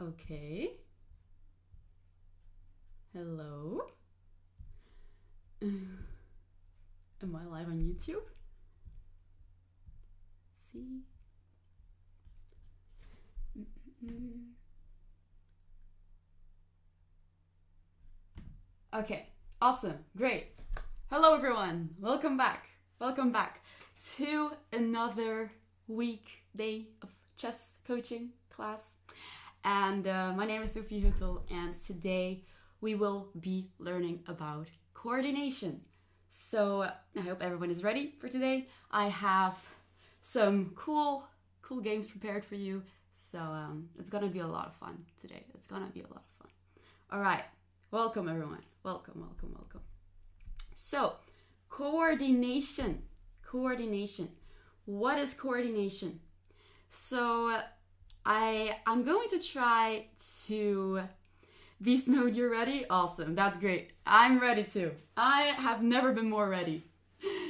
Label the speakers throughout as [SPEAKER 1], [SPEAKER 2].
[SPEAKER 1] Okay. Hello. Am I live on YouTube? Let's see. Okay. Awesome. Great. Hello, everyone. Welcome back. Welcome back to another weekday of chess coaching class. And my name is Sofie Huttl, and today we will be learning about coordination. So I hope everyone is ready for today. I have some cool games prepared for you. So it's gonna be a lot of fun today. It's gonna be a lot of fun. All right, welcome everyone. Welcome. So coordination. What is coordination? So I'm going to try to... Beast mode, you're ready? Awesome, that's great. I'm ready too. I have never been more ready.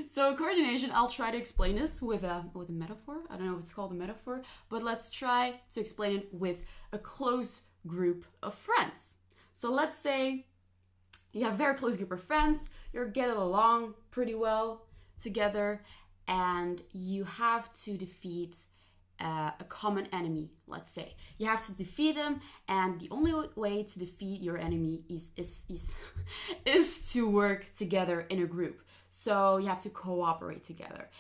[SPEAKER 1] So coordination, I'll try to explain this with a metaphor. I don't know if it's called a metaphor, but let's try to explain it with a close group of friends. So let's say you have a very close group of friends, you're getting along pretty well together, and you have to defeat a common enemy, let's say. You have to defeat them, and the only way to defeat your enemy is to work together in a group. So you have to cooperate together.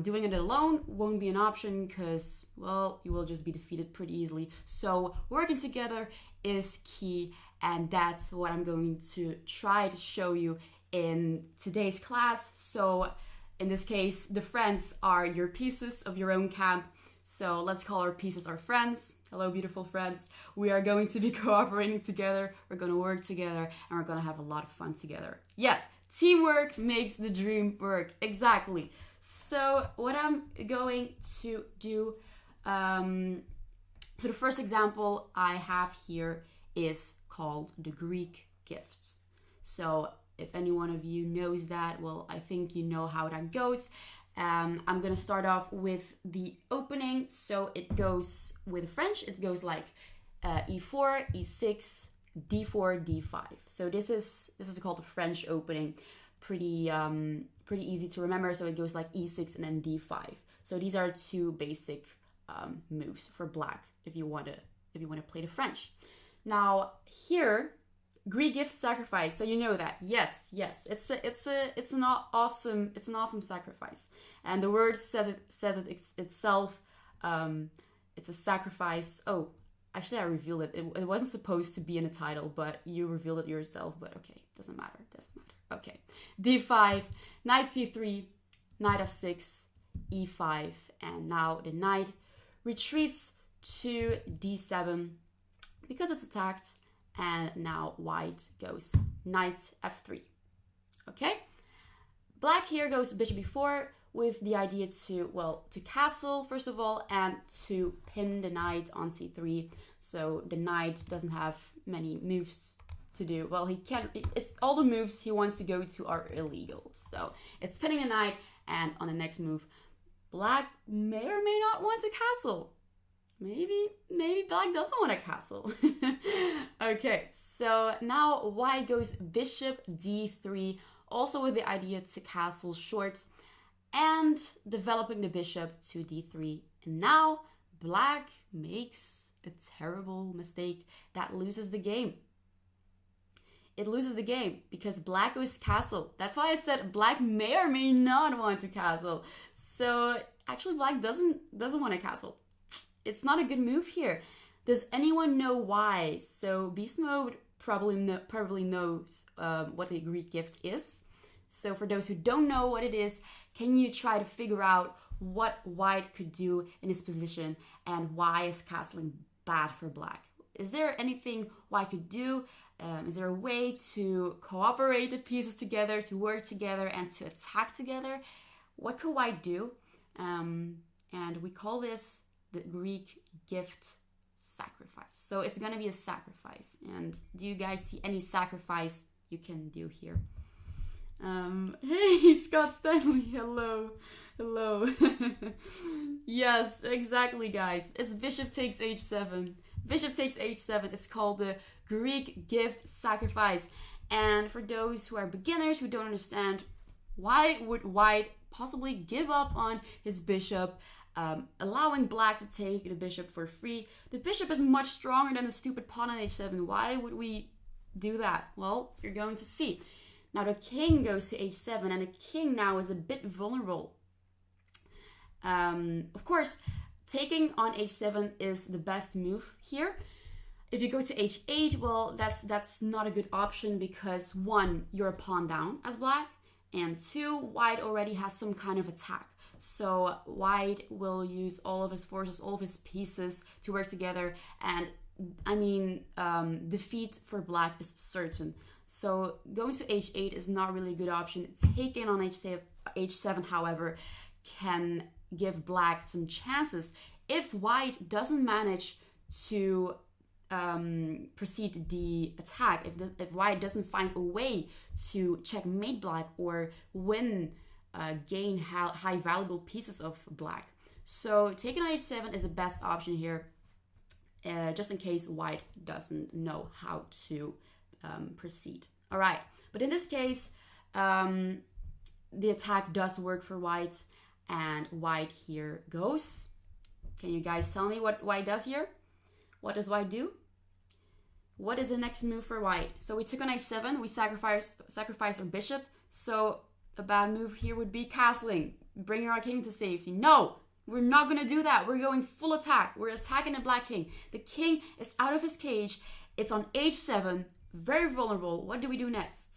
[SPEAKER 1] Doing it alone won't be an option because, well, you will just be defeated pretty easily. So working together is key, and that's what I'm going to try to show you in today's class. So in this case, the friends are your pieces of your own camp. So let's call our pieces our friends. Hello, beautiful friends. We are going to be cooperating together. We're going to work together, and we're going to have a lot of fun together. Yes, teamwork makes the dream work. Exactly. So what I'm going to do, so the first example I have here is called the Greek gift. So if any one of you knows that, well, I think you know how that goes. I'm gonna start off with the opening. So it goes with French, it goes like E4, E6, D4, D5. So this is called the French opening. Pretty easy to remember. So it goes like E6 and then D5. So these are two basic moves for black if you wanna play the French. Now here, Greek gift sacrifice. So you know that. Yes. It's an awesome sacrifice. And the word says it itself. It's a sacrifice. Oh, actually I revealed it. It wasn't supposed to be in the title, but you revealed it yourself. But okay, doesn't matter. Okay. D5, knight C3, knight F6, E5, and now the knight retreats to D7 because it's attacked. And now white goes knight F3. Okay? Black here goes bishop B4 with the idea to castle, first of all, and to pin the knight on C3. So the knight doesn't have many moves to do. Well, he can't, it's all the moves he wants to go to are illegal. So it's pinning the knight, and on the next move, black may or may not want to castle. Maybe black doesn't want a castle. Okay, so now white goes bishop D3, also with the idea to castle short and developing the bishop to D3. And now black makes a terrible mistake that loses the game. It loses the game because black goes castle. That's why I said black may or may not want to castle. So actually black doesn't want a castle. It's not a good move here. Does anyone know why? So beast mode probably knows what the Greek gift is. So for those who don't know what it is, can you try to figure out what white could do in this position and why is castling bad for black? Is there anything white could do? Is there a way to cooperate the pieces together, to work together, and to attack together? What could white do? And we call this the Greek gift sacrifice. So it's gonna be a sacrifice. And do you guys see any sacrifice you can do here? Hey, Scott Stanley, hello. Yes, exactly, guys. It's bishop takes h7. Bishop takes h7. It's called the Greek gift sacrifice. And for those who are beginners who don't understand, why would white possibly give up on his bishop, allowing black to take the bishop for free? The bishop is much stronger than the stupid pawn on h7. Why would we do that? Well, you're going to see. Now the king goes to h7, and the king now is a bit vulnerable. Of course, taking on h7 is the best move here. If you go to h8, well, that's not a good option because 1, you're a pawn down as black, and 2, white already has some kind of attack. So white will use all of his forces, all of his pieces to work together, and I mean, defeat for black is certain. So going to h8 is not really a good option. Taking on h7, however, can give black some chances. If white doesn't manage to proceed the attack, if white doesn't find a way to checkmate black or gain high valuable pieces of black. So taking on h7 is the best option here, just in case white doesn't know how to proceed. All right, but in this case, the attack does work for white, and white here goes. Can you guys tell me what white does here? What does white do? What is the next move for white? So we took on h7, we sacrifice our bishop. So a bad move here would be castling, bringing our king to safety. No, we're not gonna do that. We're going full attack. We're attacking the black king. The king is out of his cage. It's on h7, very vulnerable. What do we do next?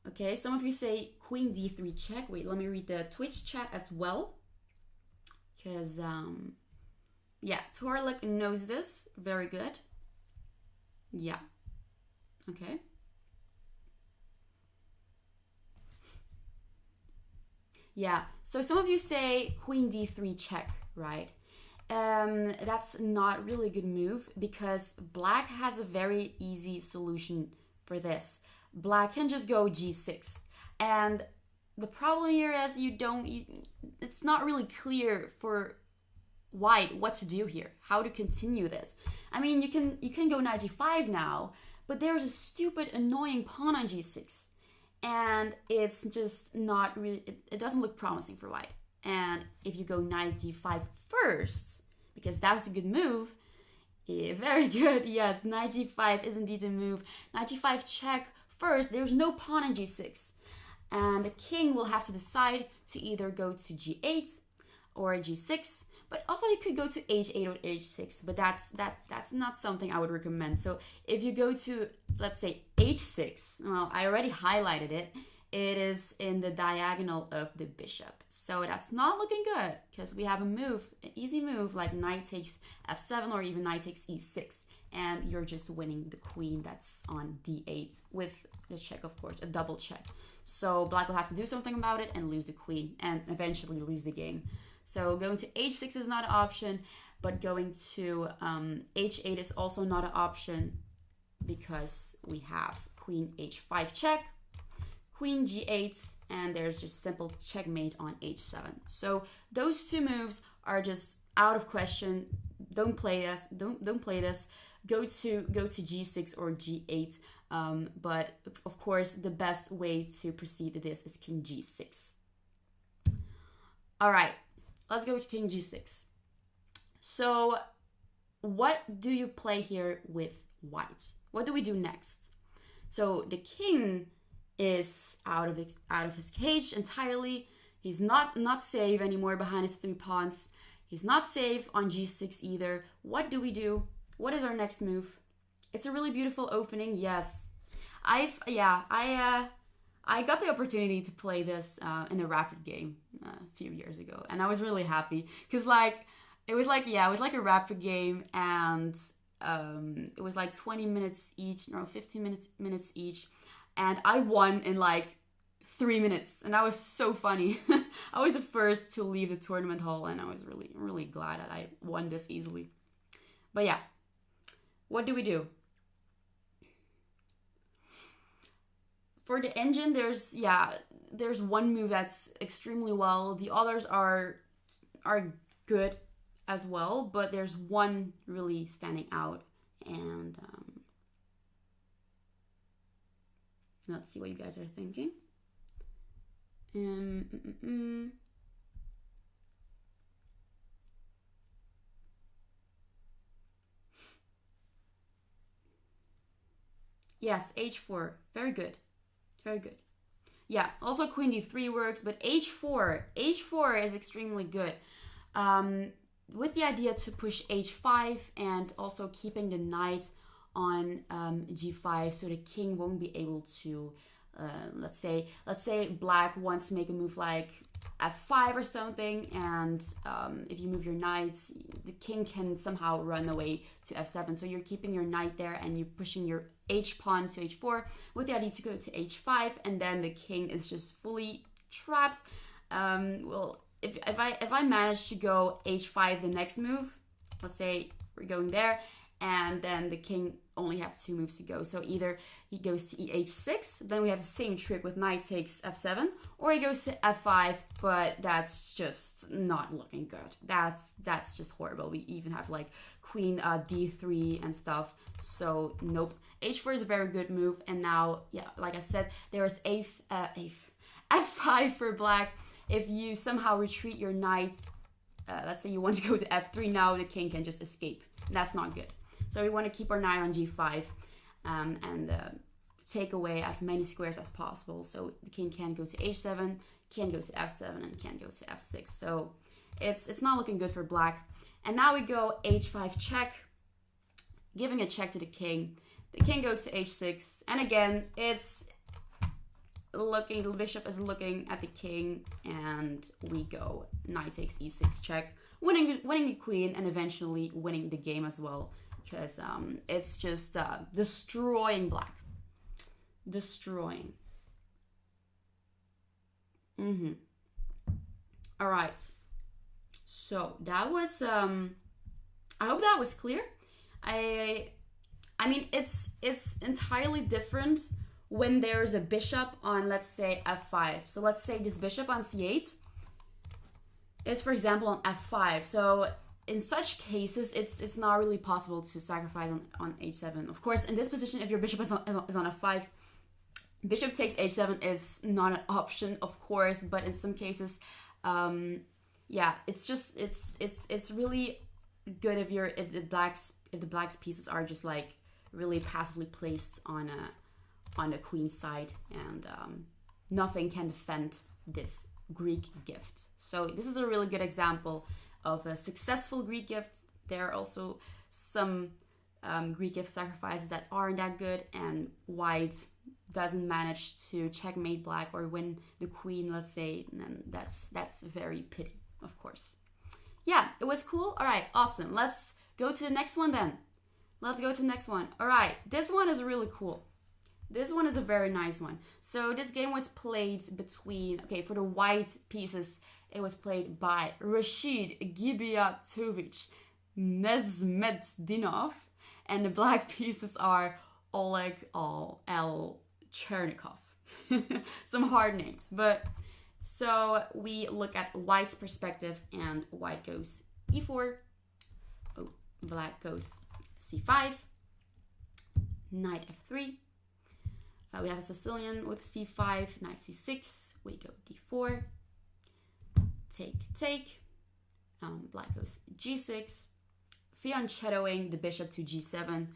[SPEAKER 1] Okay, some of you say queen d3 check. Wait, let me read the Twitch chat as well. Because, yeah, Torlik knows this. Very good. Yeah. Okay. Yeah, so some of you say queen d3 check, right? That's not really a good move because black has a very easy solution for this. Black can just go g6, and the problem here is it's not really clear for white what to do here, how to continue this. I mean, you can go knight g5 now, but there's a stupid annoying pawn on g6, and it's just not really, it doesn't look promising for white. And if you go knight g5 first, because that's a good move, yeah, very good, yes, knight g5 is indeed a move. Knight g5 check first, there's no pawn on g6, and the king will have to decide to either go to g8 or g6, but also he could go to h8 or h6, but that's not something I would recommend. So if you go to, let's say, h6, well, I already highlighted it. It is in the diagonal of the bishop. So that's not looking good because we have a move, an easy move like knight takes f7 or even knight takes e6. And you're just winning the queen that's on d8 with the check, of course, a double check. So black will have to do something about it and lose the queen and eventually lose the game. So going to h6 is not an option, but going to h8 is also not an option because we have queen h5 check, queen g8, and there's just simple checkmate on h7. So those two moves are just out of question. Don't play this. Don't play this. Go to g6 or g8. But of course, the best way to proceed to this is king g6. All right, let's go to king g6. So what do you play here with white? What do we do next? So the king is out of his cage entirely. He's not safe anymore behind his 3 pawns. He's not safe on g6 either. What do we do? What is our next move? It's a really beautiful opening. Yes, I got the opportunity to play this in a rapid game a few years ago, and I was really happy because it was like a rapid game, and it was like 20 minutes each, no, 15 minutes each, and I won in like 3 minutes, and that was so funny. I was the first to leave the tournament hall, and I was really, really glad that I won this easily. But yeah, what do we do? For the engine, there's one move that's extremely well. The others are good as well, but there's one really standing out. And let's see what you guys are thinking. Yes, h4. Very good. Very good. Yeah, also queen d3 works, but h4 is extremely good. With the idea to push h5 and also keeping the knight on g5, so the king won't be able to, let's say black wants to make a move like f5 or something, and if you move your knight, the king can somehow run away to f7. So you're keeping your knight there and you're pushing your h pawn to h4 with the idea to go to h5, and then the king is just fully trapped. Well, if I manage to go h5 the next move, let's say we're going there, and then the king only have 2 moves to go. So either he goes to h6, then we have the same trick with knight takes f7, or he goes to f5, but that's just not looking good. That's just horrible. We even have like queen d3 and stuff. So nope. h4 is a very good move. And now, yeah, like I said, there is f5 for black. If you somehow retreat your knight, let's say you want to go to f3 now, the king can just escape. That's not good. So we want to keep our knight on g5 and take away as many squares as possible. So the king can go to h7, can go to f7, and can go to f6. So it's not looking good for black. And now we go h5 check, giving a check to the king. The king goes to h6, and again, it's looking, the bishop is looking at the king, and we go knight takes e6 check, winning the queen, and eventually winning the game as well, because it's just destroying black. Destroying. All right. So that was I hope that was clear. I mean, it's entirely different when there's a bishop on, let's say, f5. So let's say this bishop on c8 is, for example, on f5. So in such cases, it's not really possible to sacrifice on h7. Of course, in this position, if your bishop is on f5, bishop takes h7 is not an option, of course. But in some cases, yeah, it's really good if the black's pieces are just like really passively placed on the queen's side, and nothing can defend this Greek gift. So this is a really good example of a successful Greek gift. There are also some Greek gift sacrifices that aren't that good, and white doesn't manage to checkmate black or win the queen, let's say, and that's very pity, of course. Yeah, it was cool. All right, awesome. Let's go to the next one then. Let's go to the next one. All right, this one is really cool. This one is a very nice one. So this game was played between, okay, for the white pieces, it was played by Rashid Gibiatovic Nezmetdinov, and the black pieces are Oleg L. Chernikov. Some hard names, but so we look at white's perspective, and white goes e4, black goes c5, knight f3. We have a Sicilian with c5, knight c6, we go d4, take, black goes g6, fianchettoing the bishop to g7,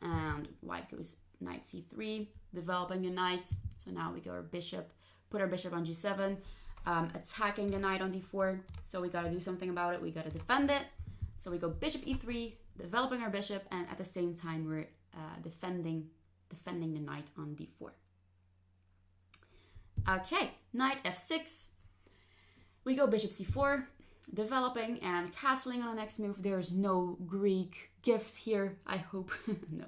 [SPEAKER 1] and white goes knight c3, developing the knight. So now we go our bishop, put our bishop on g7, attacking the knight on d4. So we gotta do something about it, we gotta defend it. So we go bishop e3, developing our bishop, and at the same time we're defending the knight on d4. Okay, knight f6. We go bishop c4, developing and castling on the next move. There's no Greek gift here, I hope. No,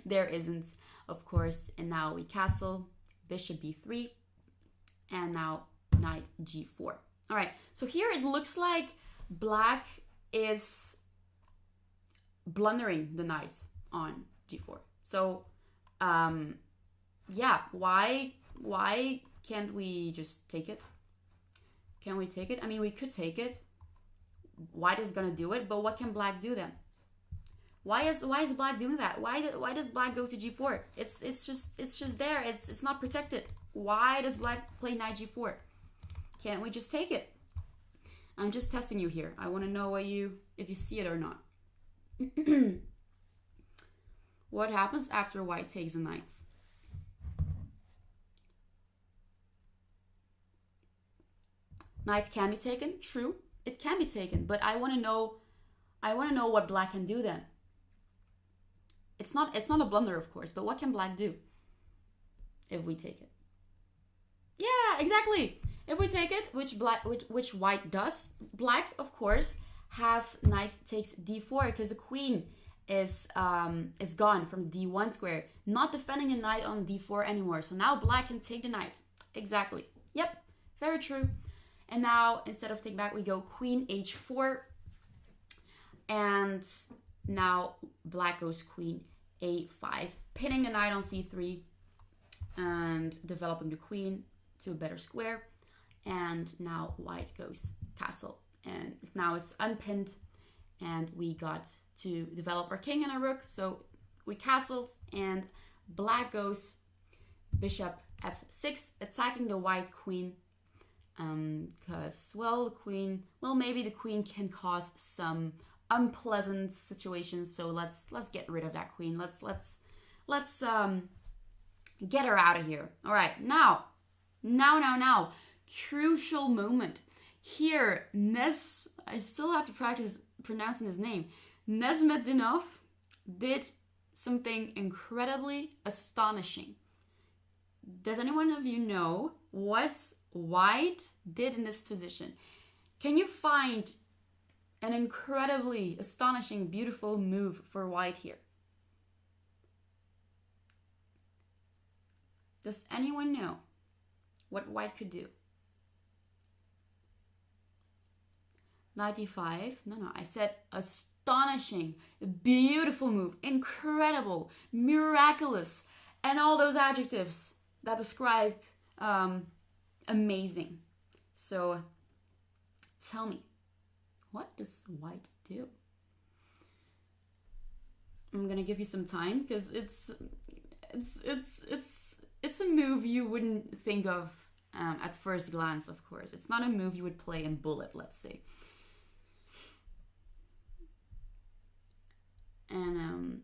[SPEAKER 1] there isn't, of course. And now we castle, bishop b3, and now knight g4. All right, so here it looks like black is blundering the knight on g4. So yeah, why Why can't we just take it? Can we take it? I mean, we could take it. White is gonna do it, but what can black do then? Why is black doing that? Why does black go to g4? It's just there. It's not protected. Why does black play knight g4? Can't we just take it? I'm just testing you here. I want to know if you see it or not. What happens after white takes a knight? Knight can be taken. True, it can be taken, but I want to know what black can do then. It's not a blunder, of course, but what can black do if we take it? Yeah, exactly. If we take it, which white does, black, of course, has knight takes d4 because the queen is gone from d1 square, not defending a knight on d4 anymore. So now black can take the knight. Exactly. Yep, very true. And now instead of take back, we go queen h4, and now black goes queen a5, pinning the knight on c3 and developing the queen to a better square. And now white goes castle, and now it's unpinned, and we got to develop our king and our rook. So we castled, and black goes bishop f6, attacking the white queen, because maybe the queen can cause some unpleasant situations. So let's get rid of that queen. Let's get her out of here. All right, now, crucial moment here. I still have to practice pronouncing his name. Nesmetdinov did something incredibly astonishing. Does anyone of you know what white did in this position? Can you find an incredibly astonishing, beautiful move for white here? Does anyone know what white could do? 95. No, I said astonishing, beautiful move, incredible, miraculous, and all those adjectives that describe amazing. So tell me, what does white do? I'm gonna give you some time because it's a move you wouldn't think of at first glance. Of course, it's not a move you would play in bullet, let's say. And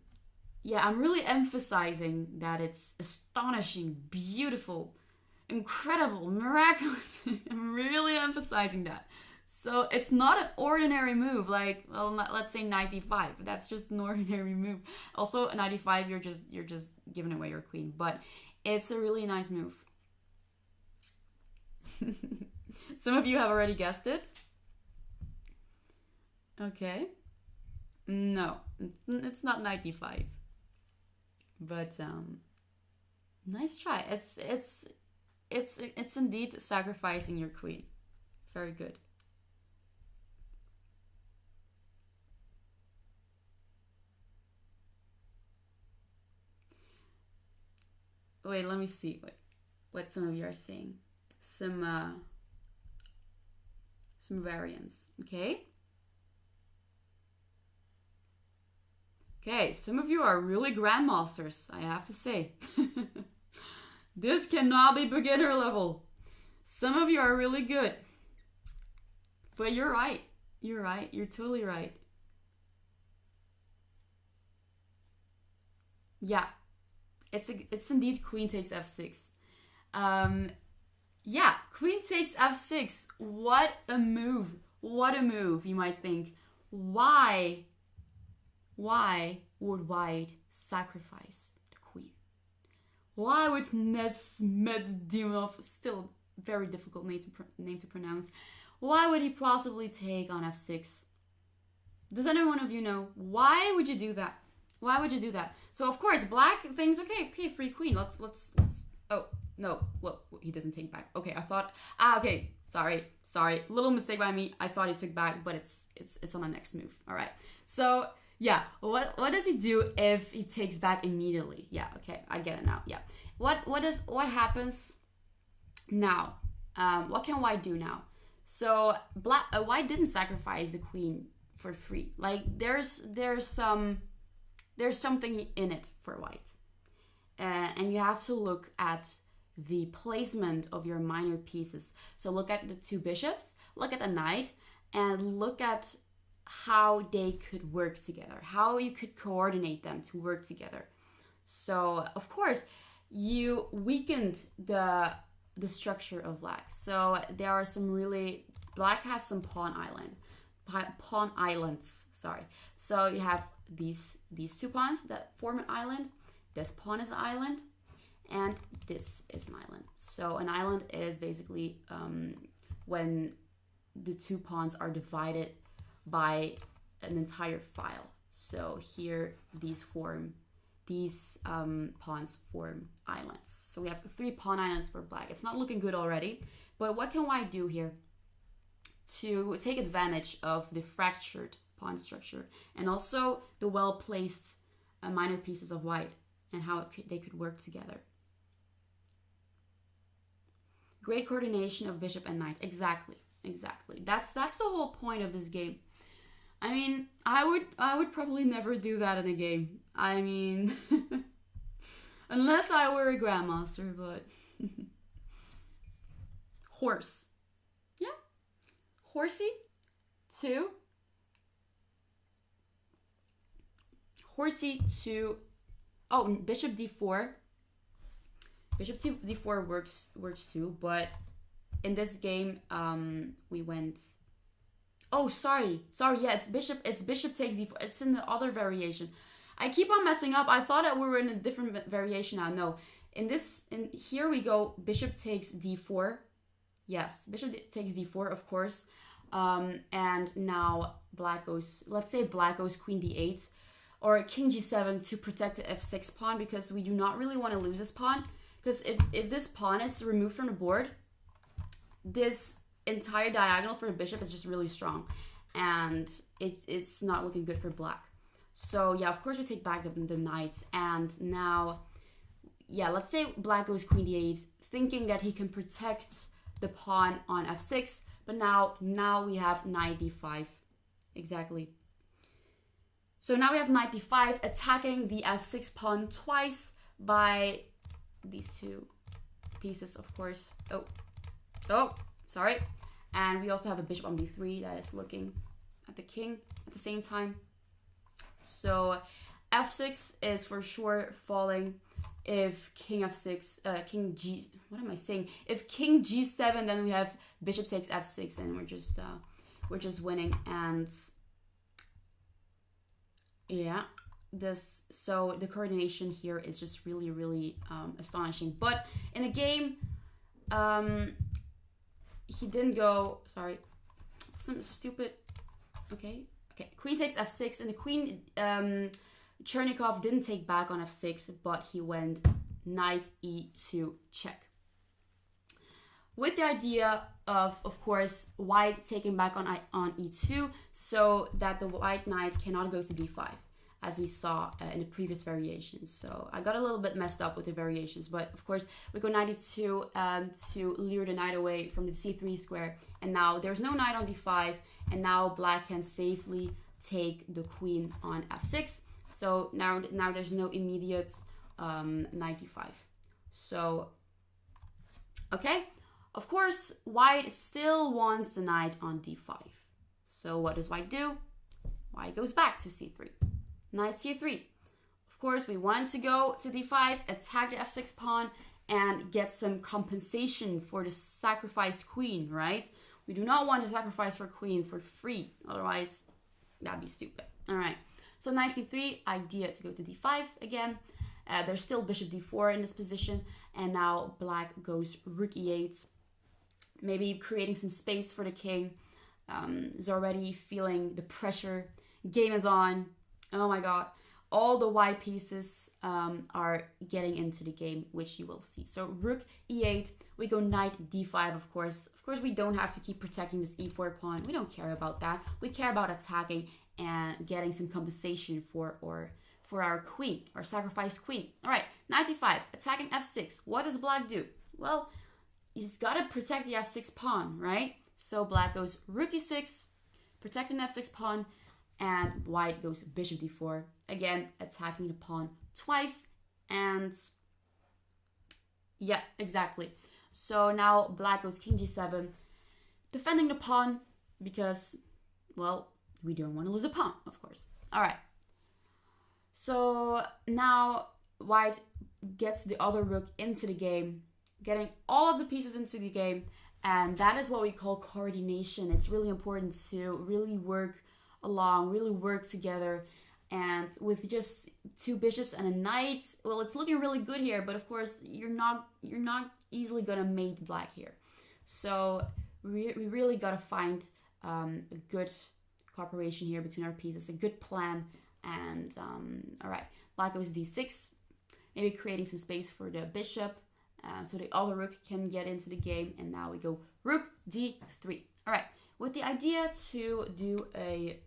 [SPEAKER 1] yeah, I'm really emphasizing that it's astonishing, beautiful, incredible, miraculous. I'm really emphasizing that. So it's not an ordinary move, like, well, let's say 95. That's just an ordinary move. Also, 95, you're just giving away your queen, but it's a really nice move. Some of you have already guessed it. Okay. No, it's not 95. But nice try. It's indeed sacrificing your queen. Very good. Wait, let me see what some of you are saying. Some variants. Okay. Okay, some of you are really grandmasters, I have to say. This cannot be beginner level. Some of you are really good. But you're right. You're right. You're totally right. Yeah. It's indeed queen takes f6. Yeah, queen takes f6. What a move. What a move, you might think. Why would white sacrifice the queen? Why would Nesmetdinov, still very difficult name to pronounce, why would he possibly take on f6? Does any one of you know? Why would you do that? Why would you do that? So of course, black thinks, okay, free queen. Let's. Oh no, well, he doesn't take back. Okay, I thought. Okay, sorry, little mistake by me. I thought he took back, but it's on the next move. All right. So yeah, what does he do if he takes back immediately? Yeah, okay, I get it now. Yeah, what happens Now, what can white do now? So white didn't sacrifice the queen for free. Like there's something in it for white, and you have to look at the placement of your minor pieces. So look at the two bishops, look at the knight, and look at how they could work together, how you could coordinate them to work together. So of course you weakened the structure of black. So there are some really, black has some pawn islands, sorry. So you have these two pawns that form an island. This pawn is an island, and this is an island. So an island is basically when the two pawns are divided by an entire file. So here these pawns form islands. So we have 3 pawn islands for black. It's not looking good already, but what can white do here to take advantage of the fractured pawn structure and also the well-placed minor pieces of white and how they could work together? Great coordination of bishop and knight. Exactly. That's the whole point of this game. I mean, I would probably never do that in a game. I mean, unless I were a grandmaster, but horse. Yeah. Horsey 2. Horsey 2. Oh, bishop d4. Bishop d4 works too, but in this game we went. Oh, sorry. Yeah, it's bishop takes d4. It's in the other variation. I keep on messing up. I thought that we were in a different variation now. No. In here we go bishop takes d4. Yes, bishop takes d4, of course. And now black goes, let's say black goes queen d8 or king g7 to protect the f6 pawn, because we do not really want to lose this pawn. Because if this pawn is removed from the board, this entire diagonal for the bishop is just really strong, and it's not looking good for black. So yeah, of course we take back the knight, and now, yeah, let's say black goes queen d8, thinking that he can protect the pawn on f6, but now we have knight d5. Exactly. So now we have knight d5 attacking the f6 pawn twice by these two pieces, of course. Oh, sorry. And we also have a bishop on b3 that is looking at the king at the same time. So f6 is for sure falling. If king f6, if king g7, then we have bishop takes f6, and we're just winning. And yeah, so the coordination here is just really, really astonishing. But in a game, he didn't go, sorry, some stupid, okay, queen takes f6, and the queen, Chernikov didn't take back on f6, but he went knight e2 check. With the idea of course, white taking back on e2, so that the white knight cannot go to d5, as we saw in the previous variations. So I got a little bit messed up with the variations, but of course we go knight e2 to lure the knight away from the c3 square, and now there's no knight on d5, and now black can safely take the queen on f6. So now there's no immediate knight d5. So, okay. Of course, white still wants the knight on d5. So what does white do? White goes back to c3. Knight c3. Of course, we want to go to d5, attack the f6 pawn, and get some compensation for the sacrificed queen, right? We do not want to sacrifice our queen for free. Otherwise, that'd be stupid. All right. So knight c3, idea to go to d5 again. There's still bishop d4 in this position, and now black goes rook e8, maybe creating some space for the king. Is already feeling the pressure. Game is on. Oh my god. All the white pieces are getting into the game, which you will see. So rook e8, we go knight d5, of course. Of course, we don't have to keep protecting this e4 pawn. We don't care about that. We care about attacking and getting some compensation for our queen, our sacrificed queen. All right, knight d5, attacking f6. What does black do? Well, he's got to protect the f6 pawn, right? So black goes rook e6, protecting f6 pawn, and white goes bishop d4, again attacking the pawn twice. And yeah, exactly. So now black goes king g7, defending the pawn because, well, we don't want to lose a pawn, of course. All right. So now white gets the other rook into the game, getting all of the pieces into the game, and that is what we call coordination. It's really important to really work along, really work together. And with just two bishops and a knight, well, it's looking really good here, but of course you're not easily gonna mate black here. So we really gotta find a good cooperation here between our pieces, a good plan. And all right, black goes d6, maybe creating some space for the bishop, so the other rook can get into the game. And now we go rook d3. All right, with the idea to do a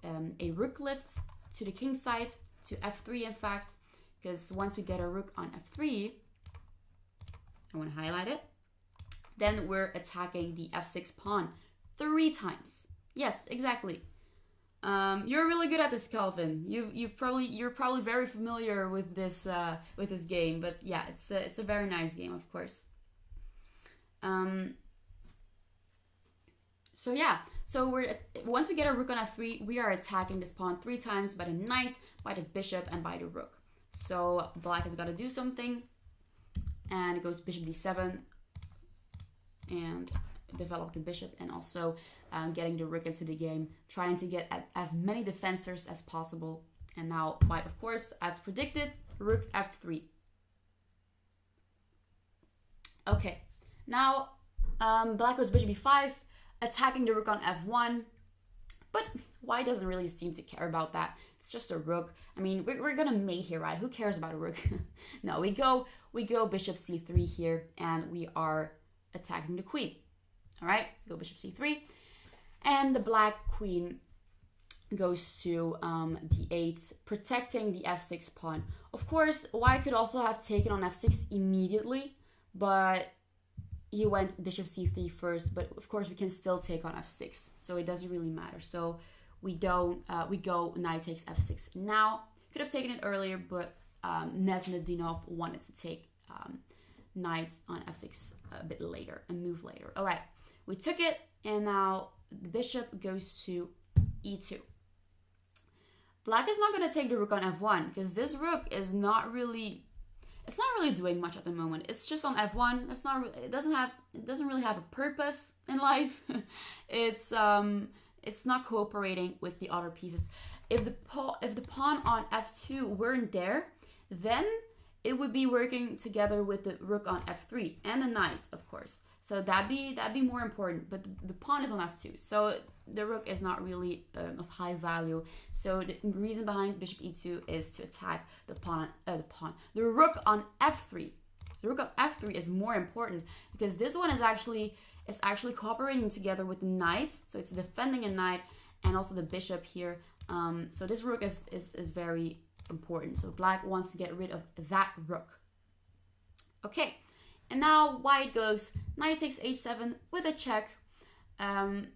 [SPEAKER 1] rook lift to the king side, to f3 in fact, because once we get a rook on f3, I want to highlight it, then we're attacking the f6 pawn 3 times. Yes, exactly. You're really good at this, Calvin. You're probably very familiar with this game, but yeah, it's a very nice game, of course. So yeah, so once we get a rook on f3, we are attacking this pawn 3 times by the knight, by the bishop, and by the rook. So black has got to do something, and it goes bishop d7 and develop the bishop, and also getting the rook into the game, trying to get as many defenders as possible. And now white, of course, as predicted, rook f3. Okay, now black goes bishop b5, attacking the rook on f1, but white doesn't really seem to care about that. It's just a rook. I mean, we're gonna mate here, right? Who cares about a rook? No, we go bishop c3 here, and we are attacking the queen. All right, go bishop c3, and the black queen goes to d8, protecting the f6 pawn. Of course, white could also have taken on f6 immediately, but he went bishop c3 first. But of course, we can still take on f6, so it doesn't really matter. So we don't. We go knight takes f6 now. Could have taken it earlier, but Nesnedinov wanted to take knight on f6 a bit later, a move later. All right, we took it, and now the bishop goes to e2. Black is not going to take the rook on f1 because this rook is not really. It's not really doing much at the moment. It's just on f1. It's not. It doesn't really have a purpose in life. It's not cooperating with the other pieces. If the pawn on f2 weren't there, then it would be working together with the rook on f3 and the knight, of course. So that'd be more important. But the pawn is on f2, so the rook is not really of high value. So the reason behind bishop e2 is to attack the rook on f3. The rook on f3 is more important because this one is actually cooperating together with the knight. So it's defending a knight and also the bishop here. So this rook is very important. So black wants to get rid of that rook. Okay, and now white goes knight takes h7 with a check, and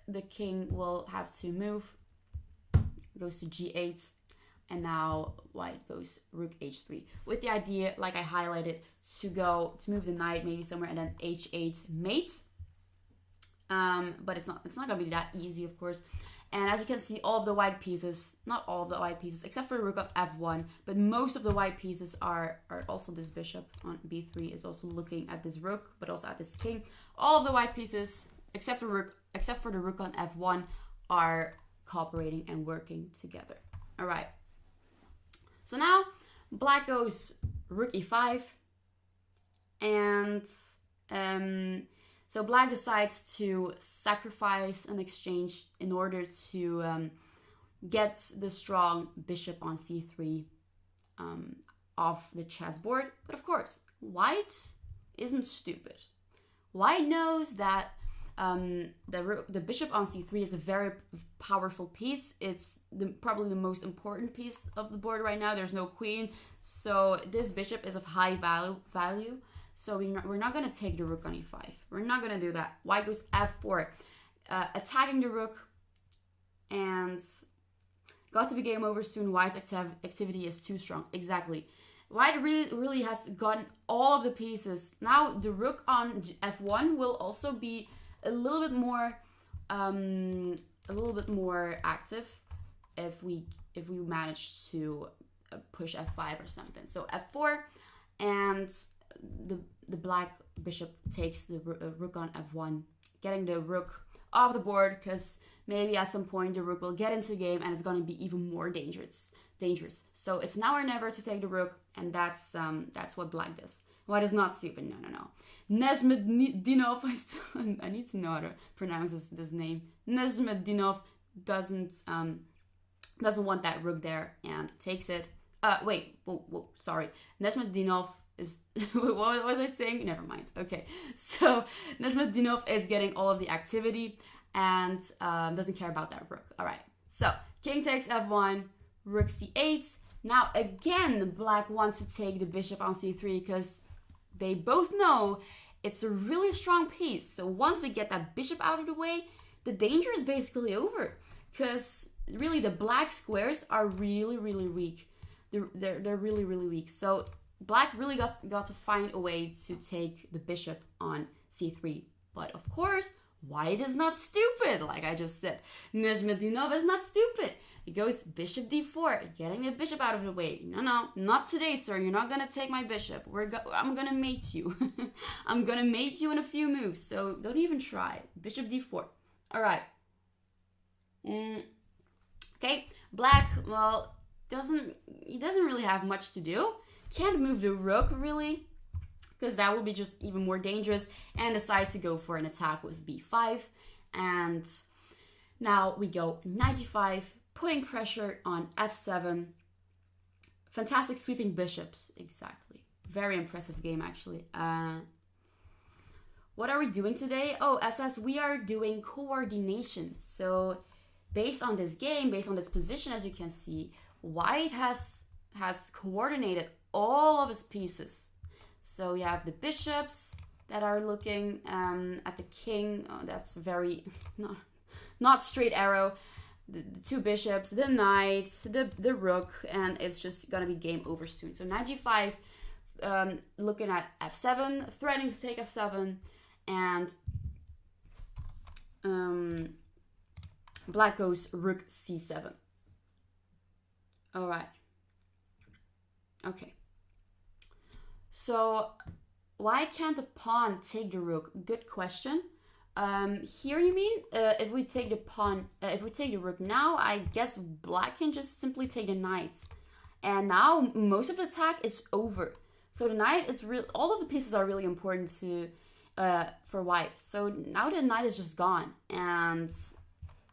[SPEAKER 1] the king will have to move. Goes to g8, and now white goes rook h3 with the idea, like I highlighted, to move the knight maybe somewhere and then h8 mate. But it's not gonna be that easy, of course. And as you can see, all of the white pieces, not all of the white pieces, except for the rook on f1, but most of the white pieces are also this bishop on b3 is also looking at this rook, but also at this king. All of the white pieces, except for the rook on f1, are cooperating and working together. All right. So now black goes rook e5, and so black decides to sacrifice an exchange in order to get the strong bishop on c3 off the chessboard. But of course, white isn't stupid. White knows that the bishop on c3 is a very powerful piece. It's probably the most important piece of the board right now. There's no queen, so this bishop is of high value. So we're not going to take the rook on e5. We're not going to do that. White goes f4. Attacking the rook. And got to be game over soon. White's activity is too strong. Exactly. White really has gotten all of the pieces. Now the rook on f1 will also be a little bit more active if we manage to push f5 or something. So f4, and the black bishop takes the rook on f1, getting the rook off the board, because maybe at some point the rook will get into the game and it's going to be even more dangerous. So it's now or never to take the rook, and that's what black does. White is not stupid. No. Nezmetdinov, I need to know how to pronounce this name. Nezmetdinov doesn't want that rook there and takes it. Sorry. Nezmetdinov is what was I saying? Never mind. Okay, so Nezmetdinov is getting all of the activity and doesn't care about that rook. All right. So king takes f1, rook c8. Now again, black wants to take the bishop on c3 because they both know it's a really strong piece. So once we get that bishop out of the way, the danger is basically over, because really the black squares are really weak. They're really weak. So black really got to find a way to take the bishop on c3. But of course, white is not stupid, like I just said. Nezmetdinov is not stupid. It goes bishop d4, getting the bishop out of the way. No, not today, sir. You're not gonna take my bishop. I'm gonna mate you. I'm gonna mate you in a few moves, so don't even try. Bishop d4. All right. Okay, black, well, doesn't really have much to do. Can't move the rook, really, because that will be just even more dangerous, and decides to go for an attack with b5. And now we go knight e5, putting pressure on f7. Fantastic sweeping bishops, exactly. Very impressive game, actually. What are we doing today? Oh, SS, we are doing coordination. So based on this game, based on this position, as you can see, white has coordinated all of his pieces. So we have the bishops that are looking at the king. Oh, that's very not straight arrow. The two bishops, the knight, the rook, and it's just gonna be game over soon. So knight g5, looking at f7, threatening to take f7, and black goes rook c7. All right. Okay. So why can't the pawn take the rook? Good question. Here you mean if we take the pawn, if we take the rook now, I guess black can just simply take the knight, and now most of the attack is over. So the knight is real. All of the pieces are really important to for white. So now the knight is just gone, and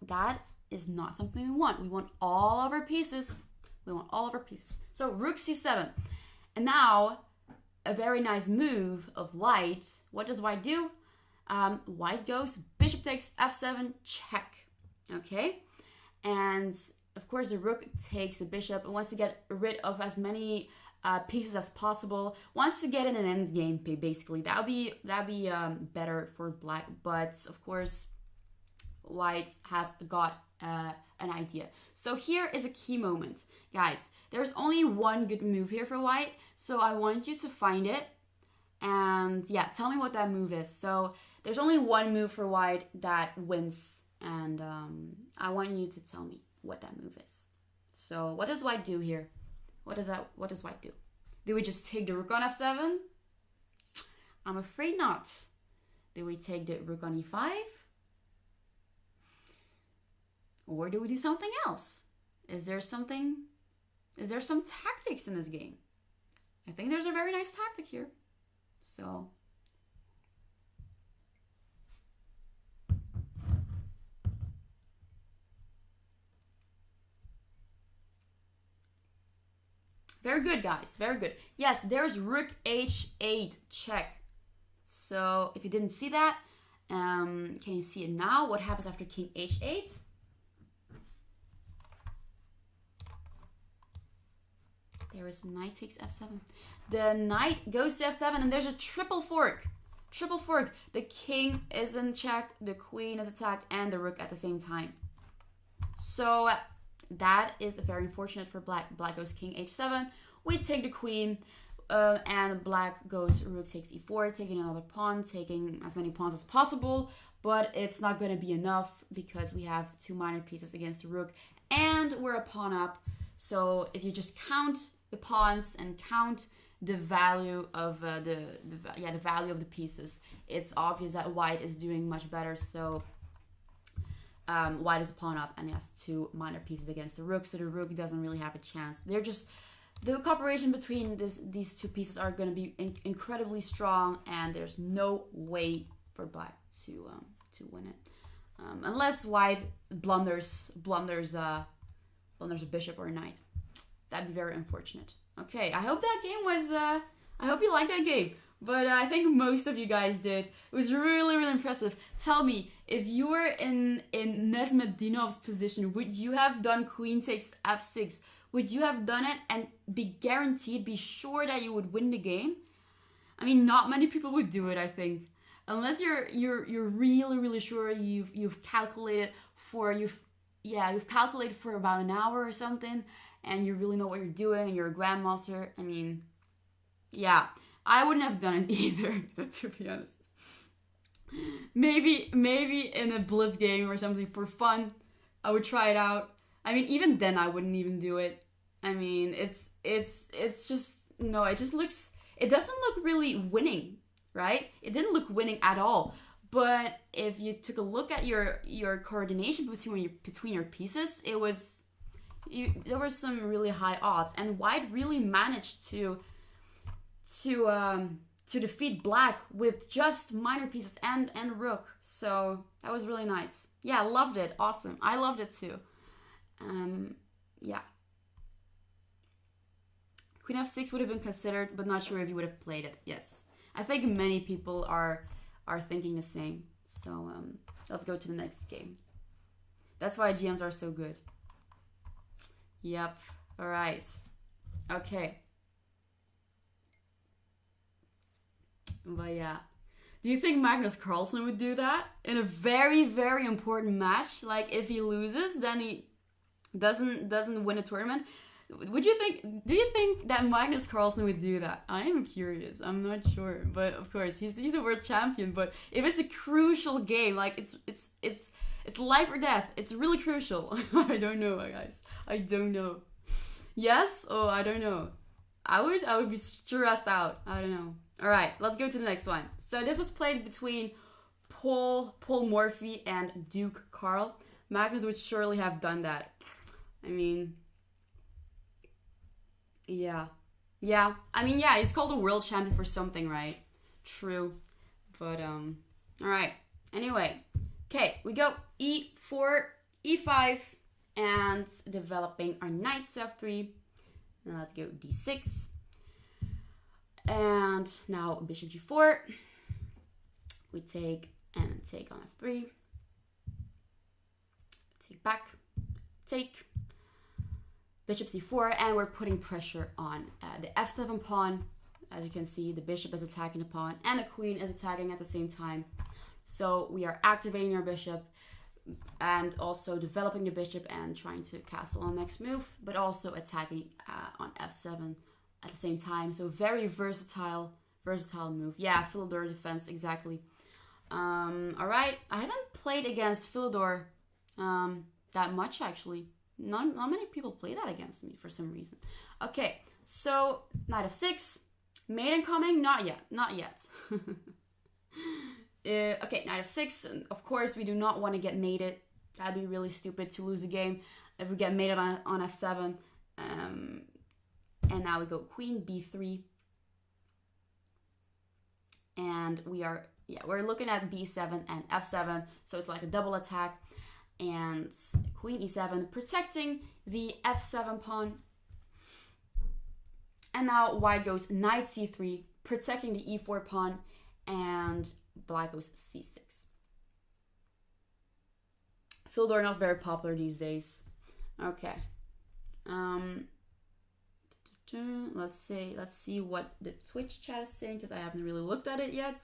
[SPEAKER 1] that is not something we want. We want all of our pieces. So rook c7, and now a very nice move of white. What does white do? White goes bishop takes f7, check. Okay, and of course the rook takes the bishop and wants to get rid of as many pieces as possible. Wants to get in an endgame, basically. That'd be better for black, but of course white has got an idea. So here is a key moment, guys. There's only one good move here for white, so I want you to find it, and yeah, tell me what that move is. So there's only one move for white that wins, and I want you to tell me what that move is. So what does white do here? What does white do? Do we just take the rook on f7? I'm afraid not. Do we take the rook on e5? Or do we do something else? Is there some tactics in this game? I think there's a very nice tactic here. So very good, guys. Very good. Yes, there's rook h8, check. So if you didn't see that, can you see it now? What happens after king h8? There is knight takes f7. The knight goes to f7, and there's a triple fork. Triple fork. The king is in check, the queen is attacked, and the rook at the same time. So that is very unfortunate for black. Black goes king h7. We take the queen, and black goes rook takes e4, taking another pawn, taking as many pawns as possible. But it's not going to be enough because we have 2 minor pieces against the rook, and we're a pawn up. So if you just count the pawns and count the value of the value of the pieces, it's obvious that white is doing much better. So white is a pawn up and he has 2 minor pieces against the rook, so the rook doesn't really have a chance. They're just, the cooperation between these 2 pieces are going to be incredibly strong, and there's no way for black to win it, unless white blunders a bishop or a knight. That'd be very unfortunate. Okay, I hope that game was, I hope you liked that game. But I think most of you guys did. It was really, really impressive. Tell me, if you were in Nesmedinov's position, would you have done queen takes f6? Would you have done it and be sure that you would win the game? I mean, not many people would do it, I think. Unless you're really, really sure you've calculated for about an hour or something, and you really know what you're doing, and you're a grandmaster. I mean, yeah. I wouldn't have done it either, to be honest. Maybe in a blitz game or something for fun, I would try it out. I mean, even then I wouldn't even do it. I mean, it's just, no, it doesn't look really winning, right? It didn't look winning at all. But if you took a look at your coordination between your pieces, there were some really high odds, and white really managed to defeat black with just minor pieces and rook. So that was really nice. Yeah, loved it. Awesome. I loved it too. Yeah. Queen f6 would have been considered, but not sure if you would have played it. Yes. I think many people are thinking the same. So let's go to the next game. That's why GMs are so good. Yep. All right. Okay. But yeah, do you think Magnus Carlsen would do that in a very, very important match? Like, if he loses, then he doesn't win a tournament. Do you think that Magnus Carlsen would do that? I am curious. I'm not sure, but of course he's a world champion. But if it's a crucial game, like it's life or death, it's really crucial. I don't know, guys. I don't know. Yes? Oh, I don't know. I would be stressed out. I don't know. All right, let's go to the next one. So this was played between Paul Morphy and Duke Carl. Magnus would surely have done that. I mean, yeah. I mean, yeah, he's called a world champion for something, right? True. But all right. Anyway, okay, we go e4, e5, and developing our knight to f3. Now let's go d6. And now bishop g4. We take on f3. Take back. Take. Bishop c4, and we're putting pressure on the f7 pawn. As you can see, the bishop is attacking the pawn, and the queen is attacking at the same time. So we are activating our bishop, and also developing the bishop and trying to castle on the next move, but also attacking on f7 at the same time. So very versatile move. Yeah, Philidor defense, exactly. All right, I haven't played against Philidor that much, actually. Not many people play that against me for some reason. Okay, so knight f6, mate incoming, not yet. Okay, knight f6, and of course we do not want to get mated. That'd be really stupid to lose a game if we get mated on f7. And now we go queen b3, and we're looking at b7 and f7, so it's like a double attack. And queen e7, protecting the f7 pawn. And now white goes knight c3, protecting the e4 pawn, and black goes c6. Philidor not very popular these days. Okay. Let's see what the Twitch chat is saying, because I haven't really looked at it yet.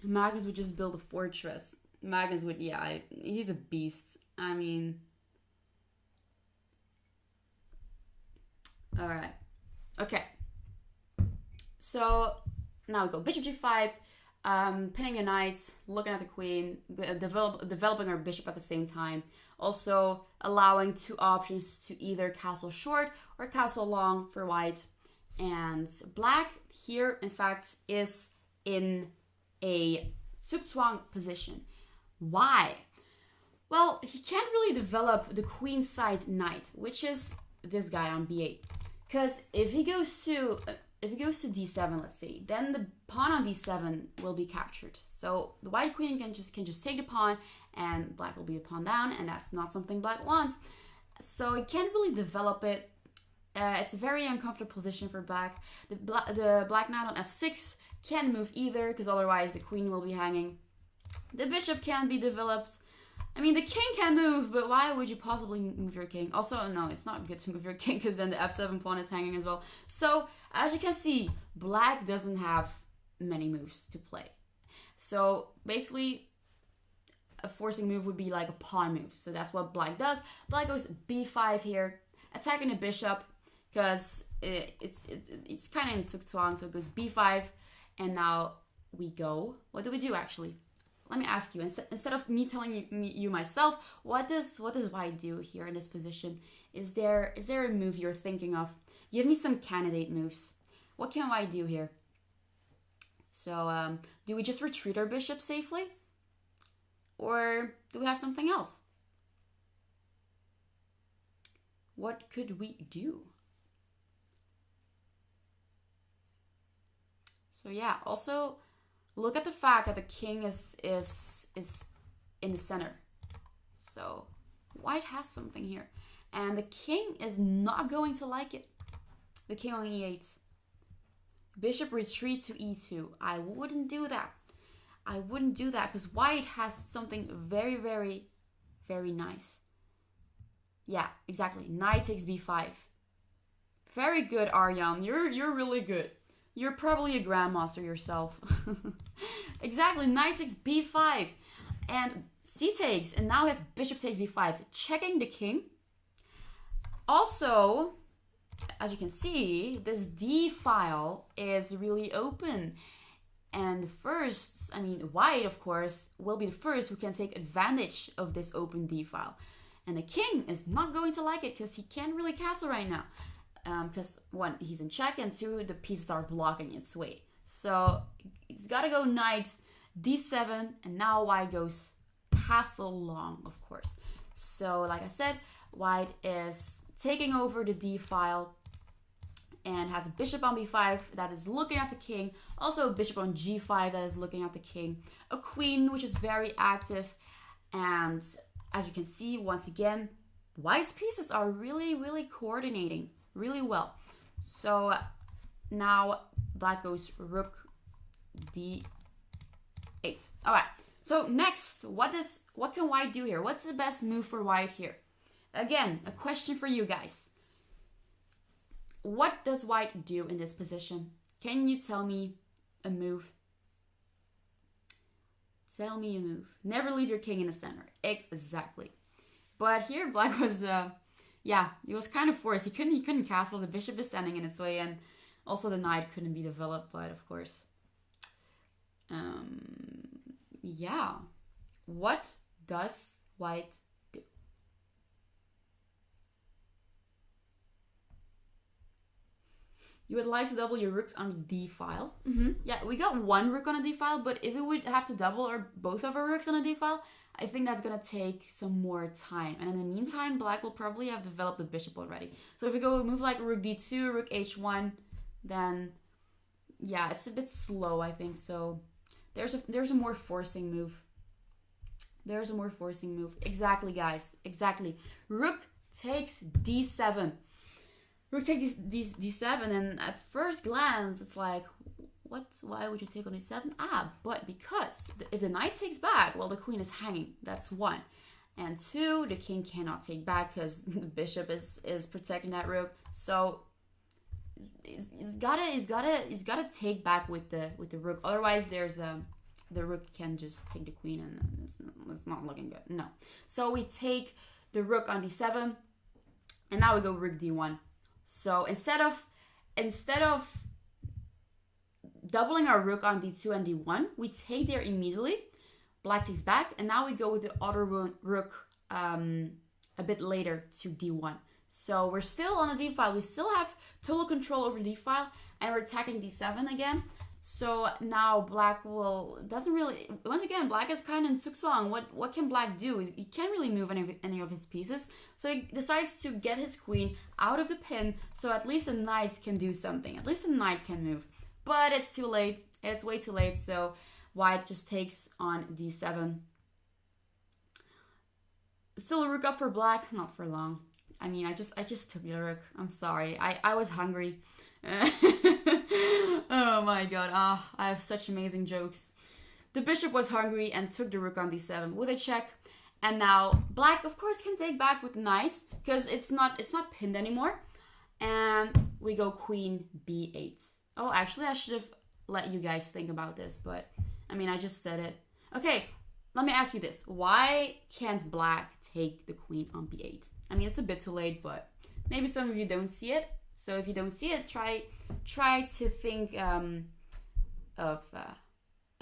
[SPEAKER 1] Magnus would just build a fortress. Magnus would, yeah, he's a beast. I mean, all right, okay. So now we go bishop g5, pinning a knight, looking at the queen, developing our bishop at the same time. Also allowing two options to either castle short or castle long for white. And black here, in fact, is in a Zugzwang position. Why? Well, he can't really develop the queenside knight, which is this guy on b8. Because if he goes to d7, let's say, then the pawn on d7 will be captured. So the white queen can just take the pawn, and black will be a pawn down, and that's not something black wants. So he can't really develop it. It's a very uncomfortable position for black. The black knight on f6 can't move either, because otherwise the queen will be hanging. The bishop can be developed. I mean, the king can move, but why would you possibly move your king? Also, no, it's not good to move your king, because then the f7 pawn is hanging as well. So, as you can see, black doesn't have many moves to play. So, basically, a forcing move would be like a pawn move. So that's what black does. Black goes b5 here, attacking the bishop, because it's kind of in Zugzwang, so it goes b5, and now we go. What do we do, actually? Let me ask you, instead of me telling you myself, what does white do here in this position? Is there a move you're thinking of? Give me some candidate moves. What can white do here? So, do we just retreat our bishop safely? Or do we have something else? What could we do? So yeah, also look at the fact that the king is in the center. So white has something here. And the king is not going to like it. The king on e8. Bishop retreat to e2. I wouldn't do that. I wouldn't do that, because white has something very, very, very nice. Yeah, exactly. Knight takes b5. Very good, Arjan. You're really good. You're probably a grandmaster yourself. Exactly, knight takes b5. And c takes, and now we have bishop takes b5. Checking the king. Also, as you can see, this d file is really open. And first, I mean, white, of course, will be the first who can take advantage of this open d file. And the king is not going to like it, because he can't really castle right now. Because one, he's in check, and two, the pieces are blocking its way. So he's got to go knight d7, and now white goes castle long, of course. So like I said, white is taking over the d file and has a bishop on b5 that is looking at the king. Also a bishop on g5 that is looking at the king. A queen, which is very active. And as you can see, once again, white's pieces are really, really coordinating really well. So now black goes rook d8. All right. So next, what can white do here? What's the best move for white here? Again, a question for you guys. What does white do in this position? Can you tell me a move? Tell me a move. Never leave your king in the center. Exactly. But here black was yeah, he was kind of forced. He couldn't castle. The bishop is standing in its way, and also the knight couldn't be developed, but of course. Yeah. What does white do? You would like to double your rooks on the d file. Yeah, we got one rook on a d file, but if we would have to double both of our rooks on a d file, I think that's gonna take some more time. And in the meantime, black will probably have developed the bishop already. So if we go move like rook d2, rook h1, then yeah, it's a bit slow, I think. So there's a more forcing move. There's a more forcing move. Exactly, guys. Exactly. Rook takes d7. Rook takes d7, and at first glance, it's like, what? Why would you take on d7? But because if the knight takes back, well, the queen is hanging. That's one. And 2, the king cannot take back because the bishop is protecting that rook. So he's gotta take back with the rook. Otherwise, the rook can just take the queen, and it's not looking good. No. So we take the rook on d7, and now we go rook d1. So instead of doubling our rook on d2 and d1, we take there immediately. Black takes back, and now we go with the other rook a bit later to d1. So we're still on the d file. We still have total control over d file, and we're attacking d7 again. So now black doesn't really, once again, black is kind of in zugzwang. What can black do? He can't really move any of his pieces. So he decides to get his queen out of the pin, so at least a knight can do something. At least a knight can move. But it's too late. It's way too late. So white just takes on d7. Still a rook up for black, not for long. I mean, I just took the rook. I'm sorry. I was hungry. Oh my god. I have such amazing jokes. The bishop was hungry and took the rook on d7 with a check. And now black, of course, can take back with knight because it's not pinned anymore. And we go queen b8. Oh, actually, I should have let you guys think about this, but I mean, I just said it. Okay, let me ask you this. Why can't black take the queen on b8? I mean, it's a bit too late, but maybe some of you don't see it. So if you don't see it, try to think of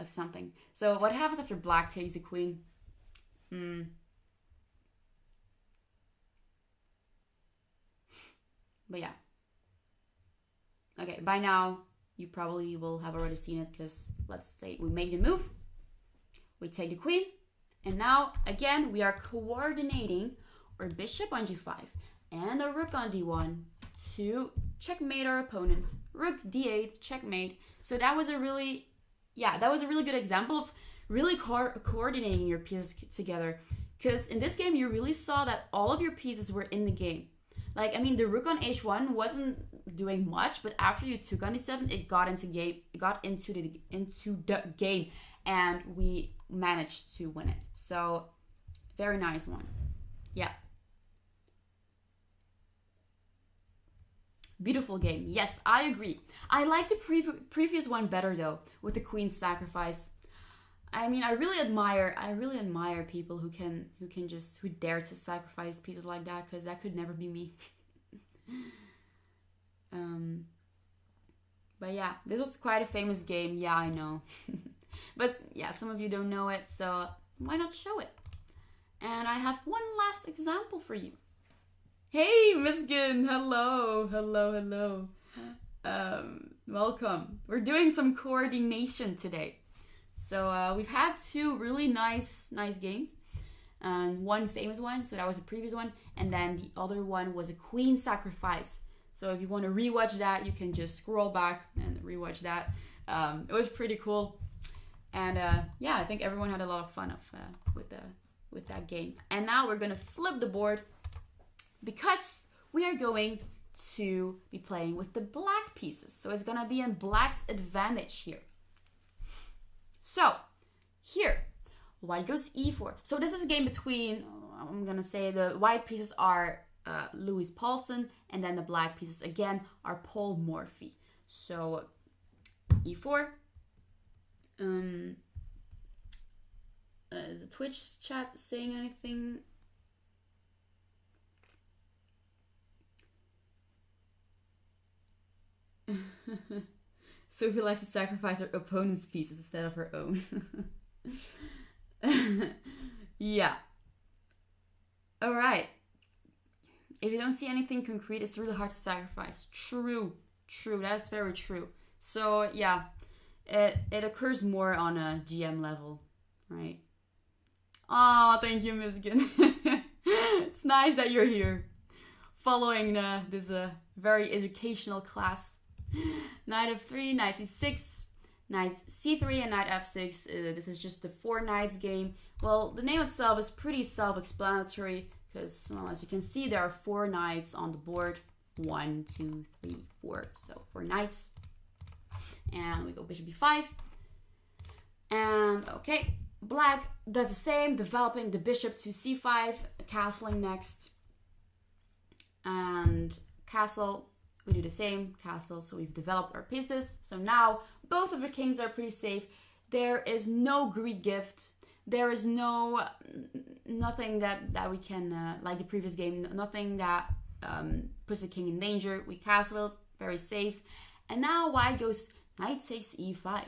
[SPEAKER 1] something. So what happens after black takes the queen? But yeah. Okay, by now you probably will have already seen it because let's say we make the move. We take the queen. And now, again, we are coordinating our bishop on g5 and a rook on d1 to checkmate our opponent. Rook d8, checkmate. So that was a really good example of really coordinating your pieces together. Because in this game, you really saw that all of your pieces were in the game. Like, I mean, the rook on h1 wasn't doing much, but after you took on d7, it got into the game, and we managed to win it. So, very nice one. Yeah. Beautiful game. Yes, I agree. I like the previous one better though, with the queen sacrifice. I mean, I really admire people who dare to sacrifice pieces like that, because that could never be me. But yeah, this was quite a famous game. Yeah, I know. But yeah, some of you don't know it, so why not show it? And I have one last example for you. Hey, Miskin! Hello. Welcome. We're doing some coordination today. So we've had 2 really nice games. And one famous one, so that was the previous one. And then the other one was a queen sacrifice. So if you want to rewatch that, you can just scroll back and rewatch that. It was pretty cool. And yeah, I think everyone had a lot of fun with that game. And now we're going to flip the board, because we are going to be playing with the black pieces. So it's going to be in black's advantage here. So here, white goes e4. So this is a game between, I'm going to say the white pieces are Louis Paulsen, and then the black pieces again are Paul Morphy. So e4. Is the Twitch chat saying anything? Sofie likes to sacrifice her opponent's pieces instead of her own. Yeah. Alright. If you don't see anything concrete, it's really hard to sacrifice. True. That is very true. So, yeah. It occurs more on a GM level, right? Oh, thank you, Miskin. It's nice that you're here. Following this very educational class. Knight f3, knight c6, knight c3, and knight f6. This is just the 4 knights game. Well, the name itself is pretty self-explanatory, because, well, as you can see, there are 4 knights on the board. 1, 2, 3, 4. So 4 knights. And we go bishop b5. And okay, black does the same, developing the bishop to c5, castling next. And castle, we do the same, castle, so we've developed our pieces. So now both of the kings are pretty safe. There is no Greek gift. There is nothing that we can, like the previous game, nothing that puts the king in danger. We castled, very safe. And now white goes knight takes e5.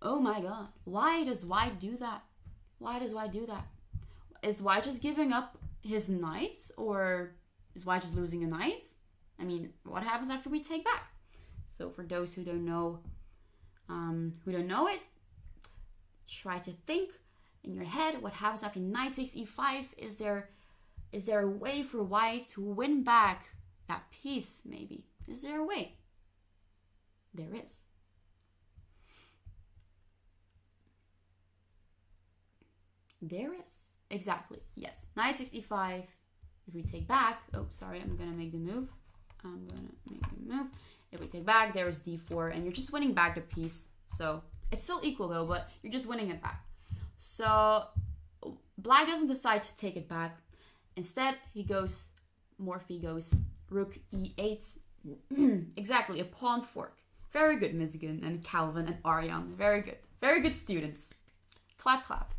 [SPEAKER 1] Oh my god. Why does white do that? Why does white do that? Is white just giving up his knight? Or is white just losing a knight? I mean, what happens after we take back? So for those who don't know it, try to think in your head what happens after knight takes e5. Is there a way for white to win back that piece, maybe? Is there a way? There is. There is. Exactly. Yes. Knight takes e5. If we take back, oh, sorry, I'm going to make the move. If we take back, there is d4, and you're just winning back the piece. So it's still equal though, but you're just winning it back. So black doesn't decide to take it back. Instead, Morphe goes rook e8. Exactly, a pawn fork. Very good, Michigan and Calvin and Arjan. Very good. Very good students. Clap, clap.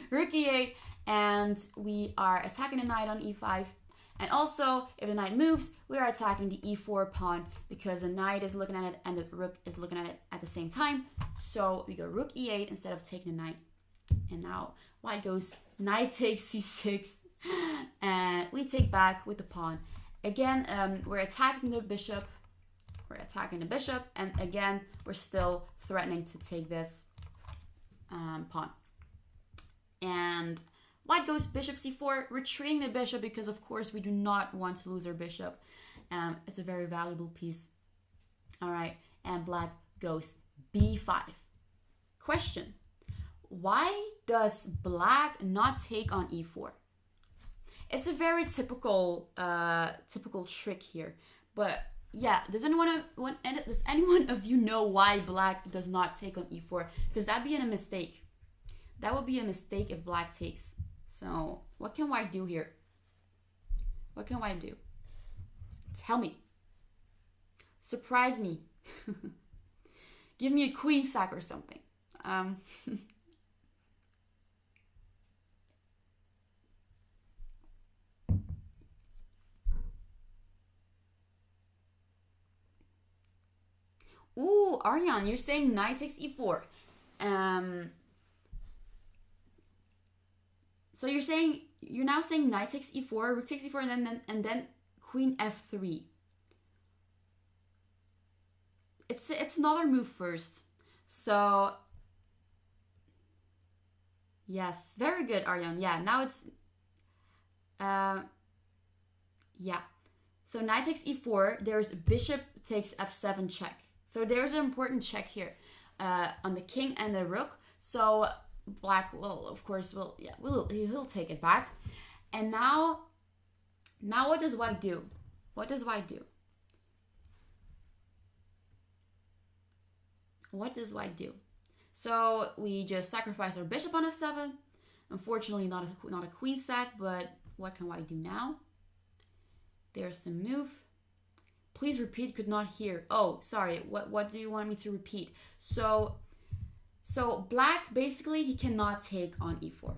[SPEAKER 1] Rook e8, and we are attacking the knight on e5. And also, if the knight moves, we are attacking the e4 pawn because the knight is looking at it and the rook is looking at it at the same time. So we go rook e8 instead of taking the knight. And now white goes knight takes c6, and we take back with the pawn. Again, we're attacking the bishop. And again, we're still threatening to take this pawn. And white goes bishop c4, retreating the bishop because, of course, we do not want to lose our bishop. It's a very valuable piece. All right, and black goes b5. Question: why does black not take on e4? It's a very typical trick here. But yeah, does anyone of you know why black does not take on e4? Because that'd be a mistake. That would be a mistake if black takes. So what can white do here? What can white do? Tell me. Surprise me. Give me a queen sack or something. Ooh, Arjan, you're saying knight takes e4. So you're now saying knight takes e4, rook takes e4, and then queen f3. It's another move first. So yes, very good, Arjan. Yeah, now it's yeah. So knight takes e4. There's bishop takes f7 check. So there's an important check here on the king and the rook. So black will, of course, he'll take it back. And now what does white do? What does white do? What does white do? So we just sacrifice our bishop on f7. Unfortunately, not a queen sack, but what can white do now? There's some move. Please repeat, could not hear. Oh, sorry. What do you want me to repeat? So black, basically, he cannot take on e4.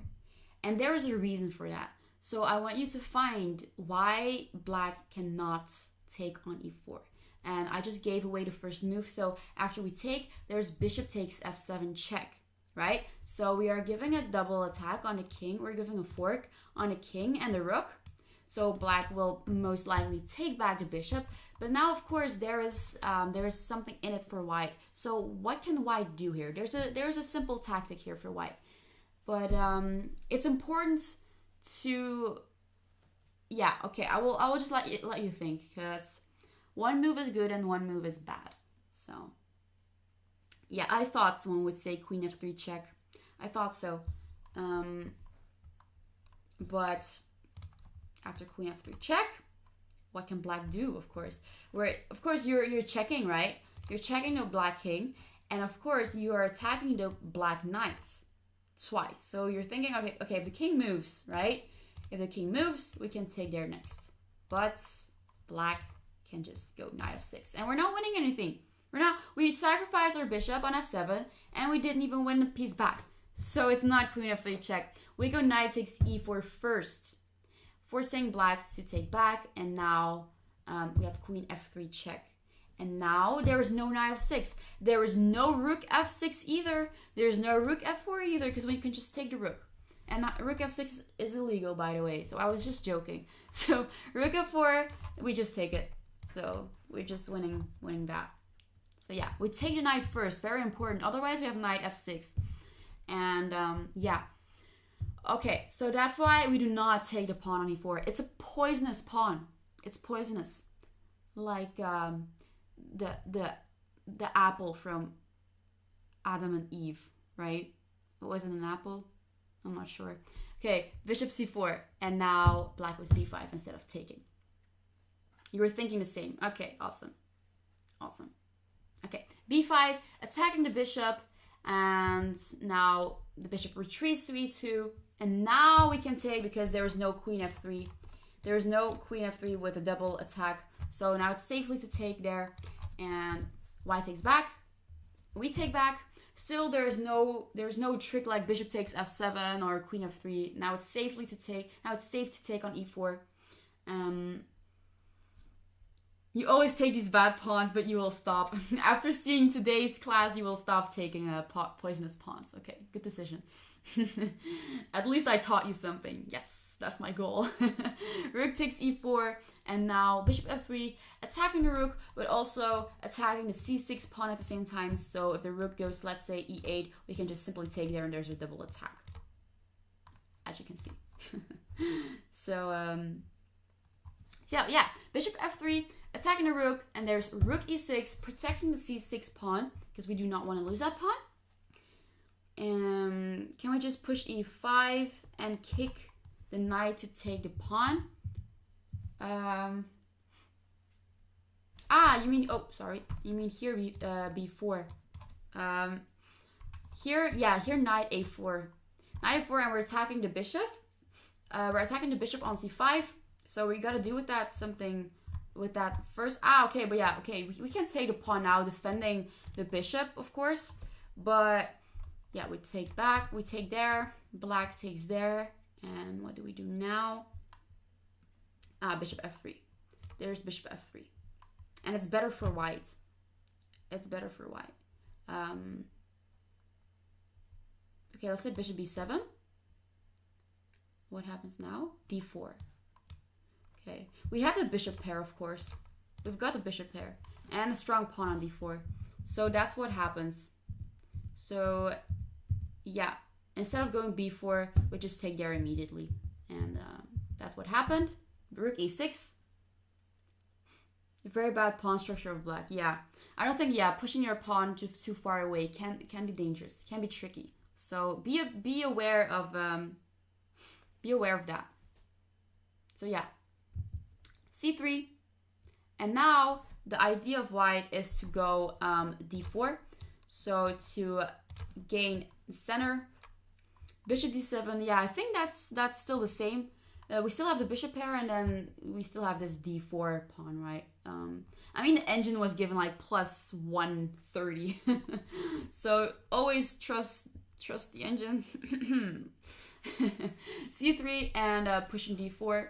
[SPEAKER 1] And there is a reason for that. So I want you to find why black cannot take on e4. And I just gave away the first move. So after we take, there's bishop takes f7 check, right? So we are giving a double attack on the king. We're giving a fork on the king and the rook. So black will most likely take back the bishop. But now, of course, there is something in it for white. So what can white do here? There's a simple tactic here for white. But it's important to, yeah, okay, I will just let you think, because one move is good and one move is bad. So yeah, I thought someone would say queen f3 check. I thought so. But after queen f3 check, what can black do? Of course, you're checking, right? You're checking the black king, and of course you are attacking the black knights. twice. So you're thinking, okay, if the king moves, right? If the king moves, we can take there next. But black can just go knight f6. And we're not winning anything. We sacrificed our bishop on f7, and we didn't even win the piece back. So it's not queen f3 check. We go knight takes e4 first, forcing black to take back, and now we have queen f3 check. And now there is no knight f6. There is no rook f6 either. There's no rook f4 either, because we can just take the rook. And rook f6 is illegal, by the way, so I was just joking. So rook f4, we just take it. So we're just winning that. So yeah, we take the knight first, very important. Otherwise we have knight f6. And yeah. Okay, so that's why we do not take the pawn on e4. It's a poisonous pawn. It's poisonous. Like the apple from Adam and Eve, right? It wasn't an apple. I'm not sure. Okay, bishop c4, and now black was b5 instead of taking. You were thinking the same. Okay, awesome. Okay, b5, attacking the bishop, and now the bishop retreats to e2, and now we can take, because there is no queen f3. There is no queen f3 with a double attack, so now it's safely to take there, and white takes back. We take back. Still, there's no trick like bishop takes f7 or queen f3. Now it's safe to take on e4. You always take these bad pawns, but you will stop. After seeing today's class, you will stop taking poisonous pawns. Okay, good decision. At least I taught you something. Yes, that's my goal. Rook takes e4, and now bishop f3, attacking the rook, but also attacking the c6 pawn at the same time. So if the rook goes, let's say, e8, we can just simply take there, and there's a double attack, as you can see. So yeah, bishop f3, attacking the rook, and there's rook e6, protecting the c6 pawn, because we do not want to lose that pawn. And can we just push e5 and kick the knight to take the pawn? You mean here b4. Here knight a4. Knight a4, and we're attacking the bishop. We're attacking the bishop on c5. So we gotta do with that something with that first. Okay, but yeah, okay, we can take the pawn now, defending the bishop, of course. But yeah, we take back, we take there, black takes there, and what do we do now? Bishop f3. There's bishop f3. And it's better for white. Okay, let's say bishop b7. What happens now? d4. Okay, we have the bishop pair, of course. We've got the bishop pair and a strong pawn on d4. So that's what happens. So yeah, instead of going b4, we just take there immediately. And that's what happened. Rook e6. Very bad pawn structure of black. Yeah, I don't think, pushing your pawn too far away can be dangerous, can be tricky. So be aware of that. So yeah, c3, and now the idea of white is to go d4. So to gain the center, bishop d7. Yeah, I think that's still the same. We still have the bishop pair, and then we still have this d4 pawn, right? I mean, the engine was given like plus 130. So always trust the engine. c3 and pushing d4.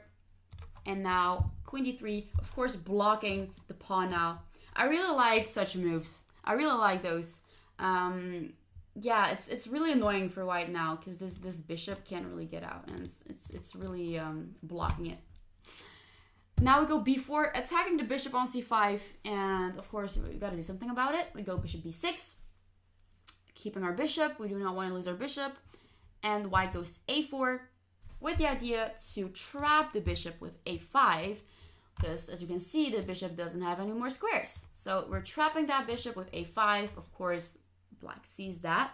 [SPEAKER 1] And now queen d3, of course, blocking the pawn now. I really like such moves. I really like those. Yeah, it's really annoying for white now, because this bishop can't really get out, and it's really blocking it. Now we go b4, attacking the bishop on c5, and of course we gotta do something about it. We go bishop b6, keeping our bishop. We do not want to lose our bishop, and white goes a4, with the idea to trap the bishop with a5, because as you can see, the bishop doesn't have any more squares. So we're trapping that bishop with a5. Of course, black sees that,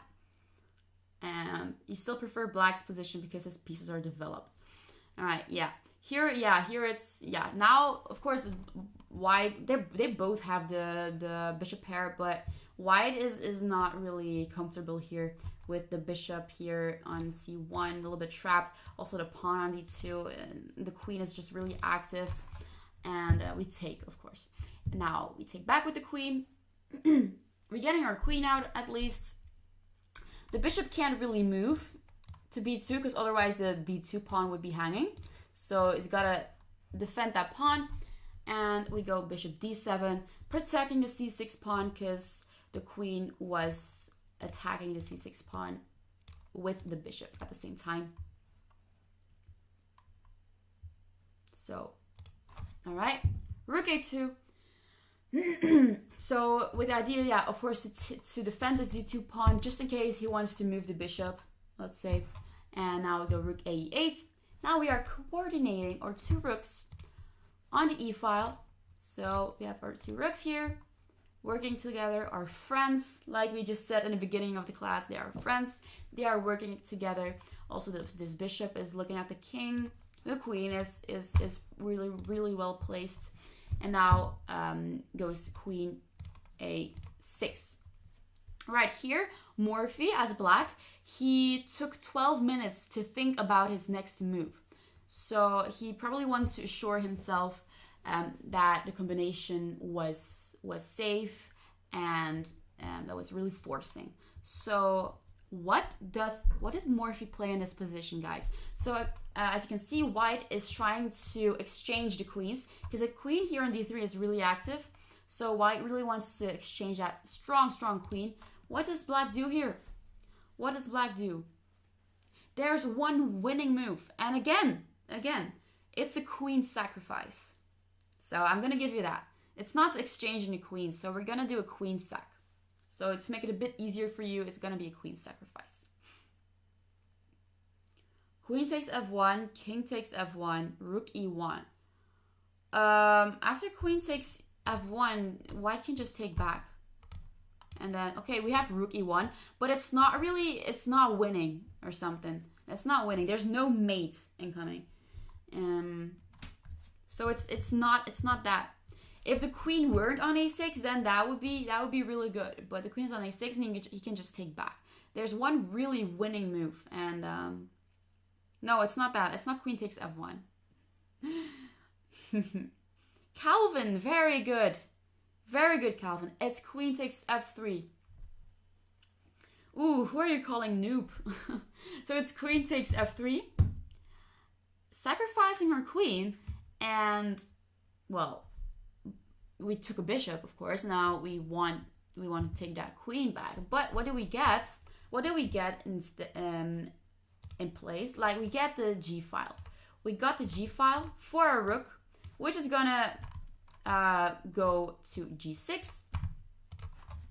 [SPEAKER 1] and you still prefer black's position because his pieces are developed. All right, here it's now, of course, white, they both have the bishop pair, but White is not really comfortable here with the bishop here on c1, a little bit trapped. Also the pawn on d2, and the queen is just really active. And we take, of course. Now we take back with the queen. We're getting our queen out at least. The bishop can't really move to b2 because otherwise the d2 pawn would be hanging. So it's gotta defend that pawn. And we go bishop d7, protecting the c6 pawn because the queen was attacking the c6 pawn with the bishop at the same time. So, all right, rook a2. So with the idea, yeah, of course, to defend the z2 pawn, just in case he wants to move the bishop, let's say. And now we go rook a8. Now we are coordinating our two rooks on the e-file. So we have our two rooks here working together, our friends, like we just said in the beginning of the class, they are friends. They are working together. Also, this bishop is looking at the king. The queen is really, really well placed. And now goes queen a6. Right here, Morphy as black, he took 12 minutes to think about his next move. So he probably wanted to assure himself that the combination was safe and that was really forcing. So what did Morphy play in this position, guys? So as you can see, white is trying to exchange the queens because the queen here on d3 is really active. So white really wants to exchange that strong queen. What does black do here? What does black do? There's one winning move. And again, it's a queen sacrifice. So I'm going to give you that. It's not exchanging the queen, so we're going to do a queen sac. So to make it a bit easier for you, it's going to be a queen sacrifice. Queen takes f1, king takes f1, rook e1. After queen takes f1, white can just take back. And then, okay, we have rook e1, but it's not winning or something. It's not winning. There's no mate incoming. So it's not that. If the queen weren't on a6, then that would be really good. But the queen is on a6, and he can just take back. There's one really winning move, and no, it's not that. It's not queen takes f1. Calvin, very good. Very good, Calvin. It's queen takes f3. Ooh, who are you calling noob? So it's queen takes f3. Sacrificing her queen, and, well, we took a bishop, of course. Now we want to take that queen back. But what do we get? What do we get in place? Like, we get the g-file. We got the g-file for our rook, which is gonna go to g6,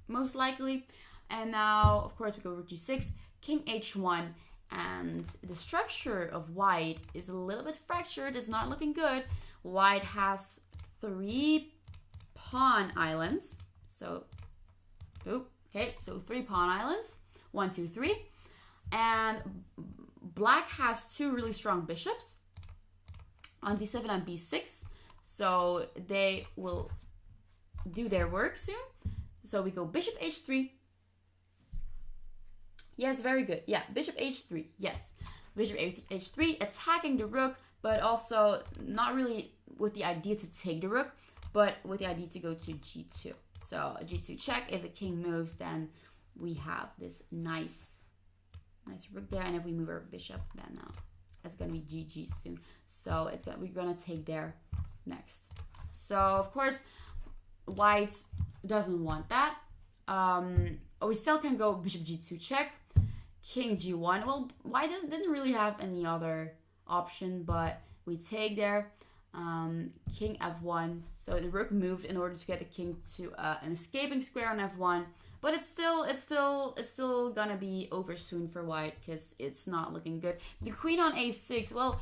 [SPEAKER 1] most likely. And now, of course, we go rook g6, king h1, and the structure of white is a little bit fractured. It's not looking good. White has 3 pawn islands. So, okay, so 3 pawn islands. 1, 2, 3. And black has 2 really strong bishops on d7 and b6. So they will do their work soon. So we go bishop h3. Yes, very good. Yeah, bishop h3. Yes, bishop h3, attacking the rook, but also not really with the idea to take the rook, but with the idea to go to g2. So a g2 check. If the king moves, then we have this nice rook there. And if we move our bishop, then it's gonna be gg soon. So we're gonna take there next. So of course, white doesn't want that. We still can go bishop g2 check, king g1. Well, white didn't really have any other option, but we take there. King f1. So the rook moved in order to get the king to an escaping square on f1. But it's still gonna be over soon for white because it's not looking good. The queen on a6. Well,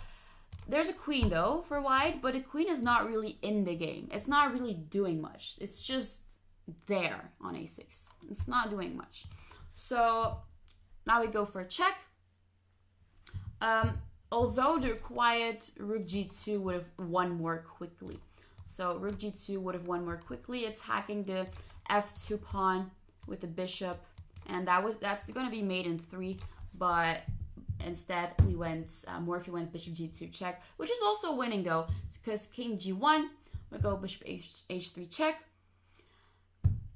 [SPEAKER 1] there's a queen though for white, but the queen is not really in the game. It's not really doing much. It's just there on a6. It's not doing much. So now we go for a check. Although the quiet rook g2 would have won more quickly. So rook g2 would have won more quickly, attacking the f2 pawn with the bishop, and that's going to be mate in 3, but instead we went Morphy went bishop g2 check, which is also winning though, because king g1, we go bishop h3 check,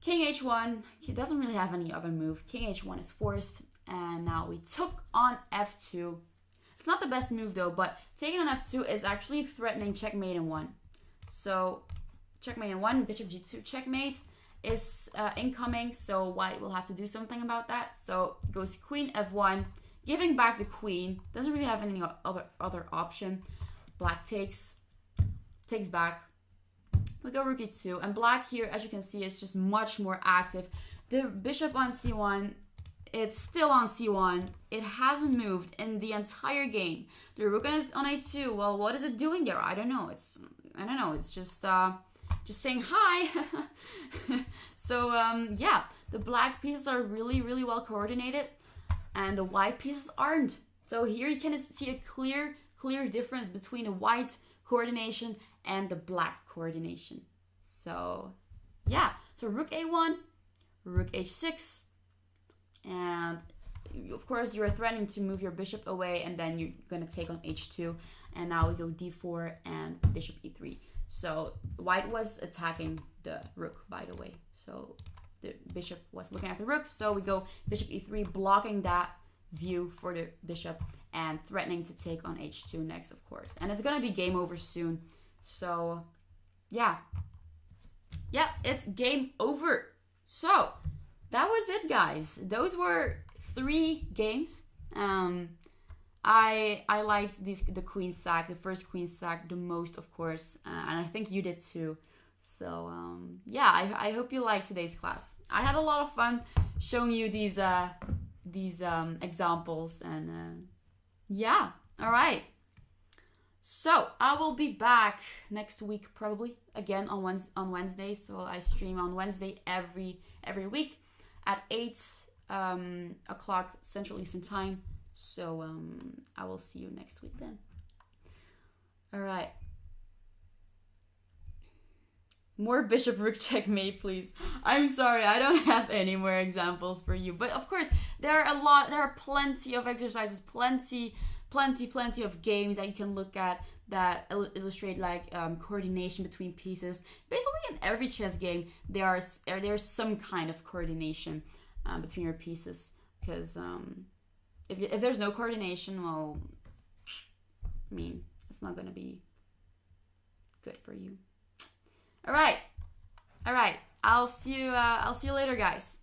[SPEAKER 1] king h1. He doesn't really have any other move. King h1 is forced, and now we took on f2. It's not the best move though, but taking on f2 is actually threatening checkmate in 1. So checkmate in 1, bishop g2 checkmate is incoming, so white will have to do something about that. So it goes queen f1, giving back the queen. Doesn't really have any other option. Black takes back. We go rook e2, and black here, as you can see, is just much more active. The bishop on c1, it's still on c1. It hasn't moved in the entire game. The rook is on a2. Well, what is it doing there? I don't know. It's just saying hi. So yeah, the black pieces are really, really well coordinated, and the white pieces aren't. So here you can see a clear difference between the white coordination and the black coordination. So yeah, so rook a1, rook h6, and of course you're threatening to move your bishop away, and then you're gonna take on h2, and now we go d4 and bishop e3. So white was attacking the rook, by the way. So the bishop was looking at the rook, so we go bishop e3, blocking that view for the bishop and threatening to take on h2 next, of course. And it's gonna be game over soon. So yeah, it's game over. So that was it, guys. Those were 3 games. I liked the queen sack, the first queen sack, the most, of course, and I think you did too. So yeah, I hope you liked today's class. I had a lot of fun showing you these examples, and yeah, all right. So I will be back next week, probably again on Wednesday. So I stream on Wednesday every week at 8 o'clock Central Eastern Time. So I will see you next week then. All right. More bishop rook checkmate, please. I'm sorry, I don't have any more examples for you. But of course, there are plenty of exercises, plenty of games that you can look at that illustrate like coordination between pieces. Basically, in every chess game, there's some kind of coordination between your pieces. Because if there's no coordination, well, I mean, it's not gonna be good for you. All right. I'll see you later, guys.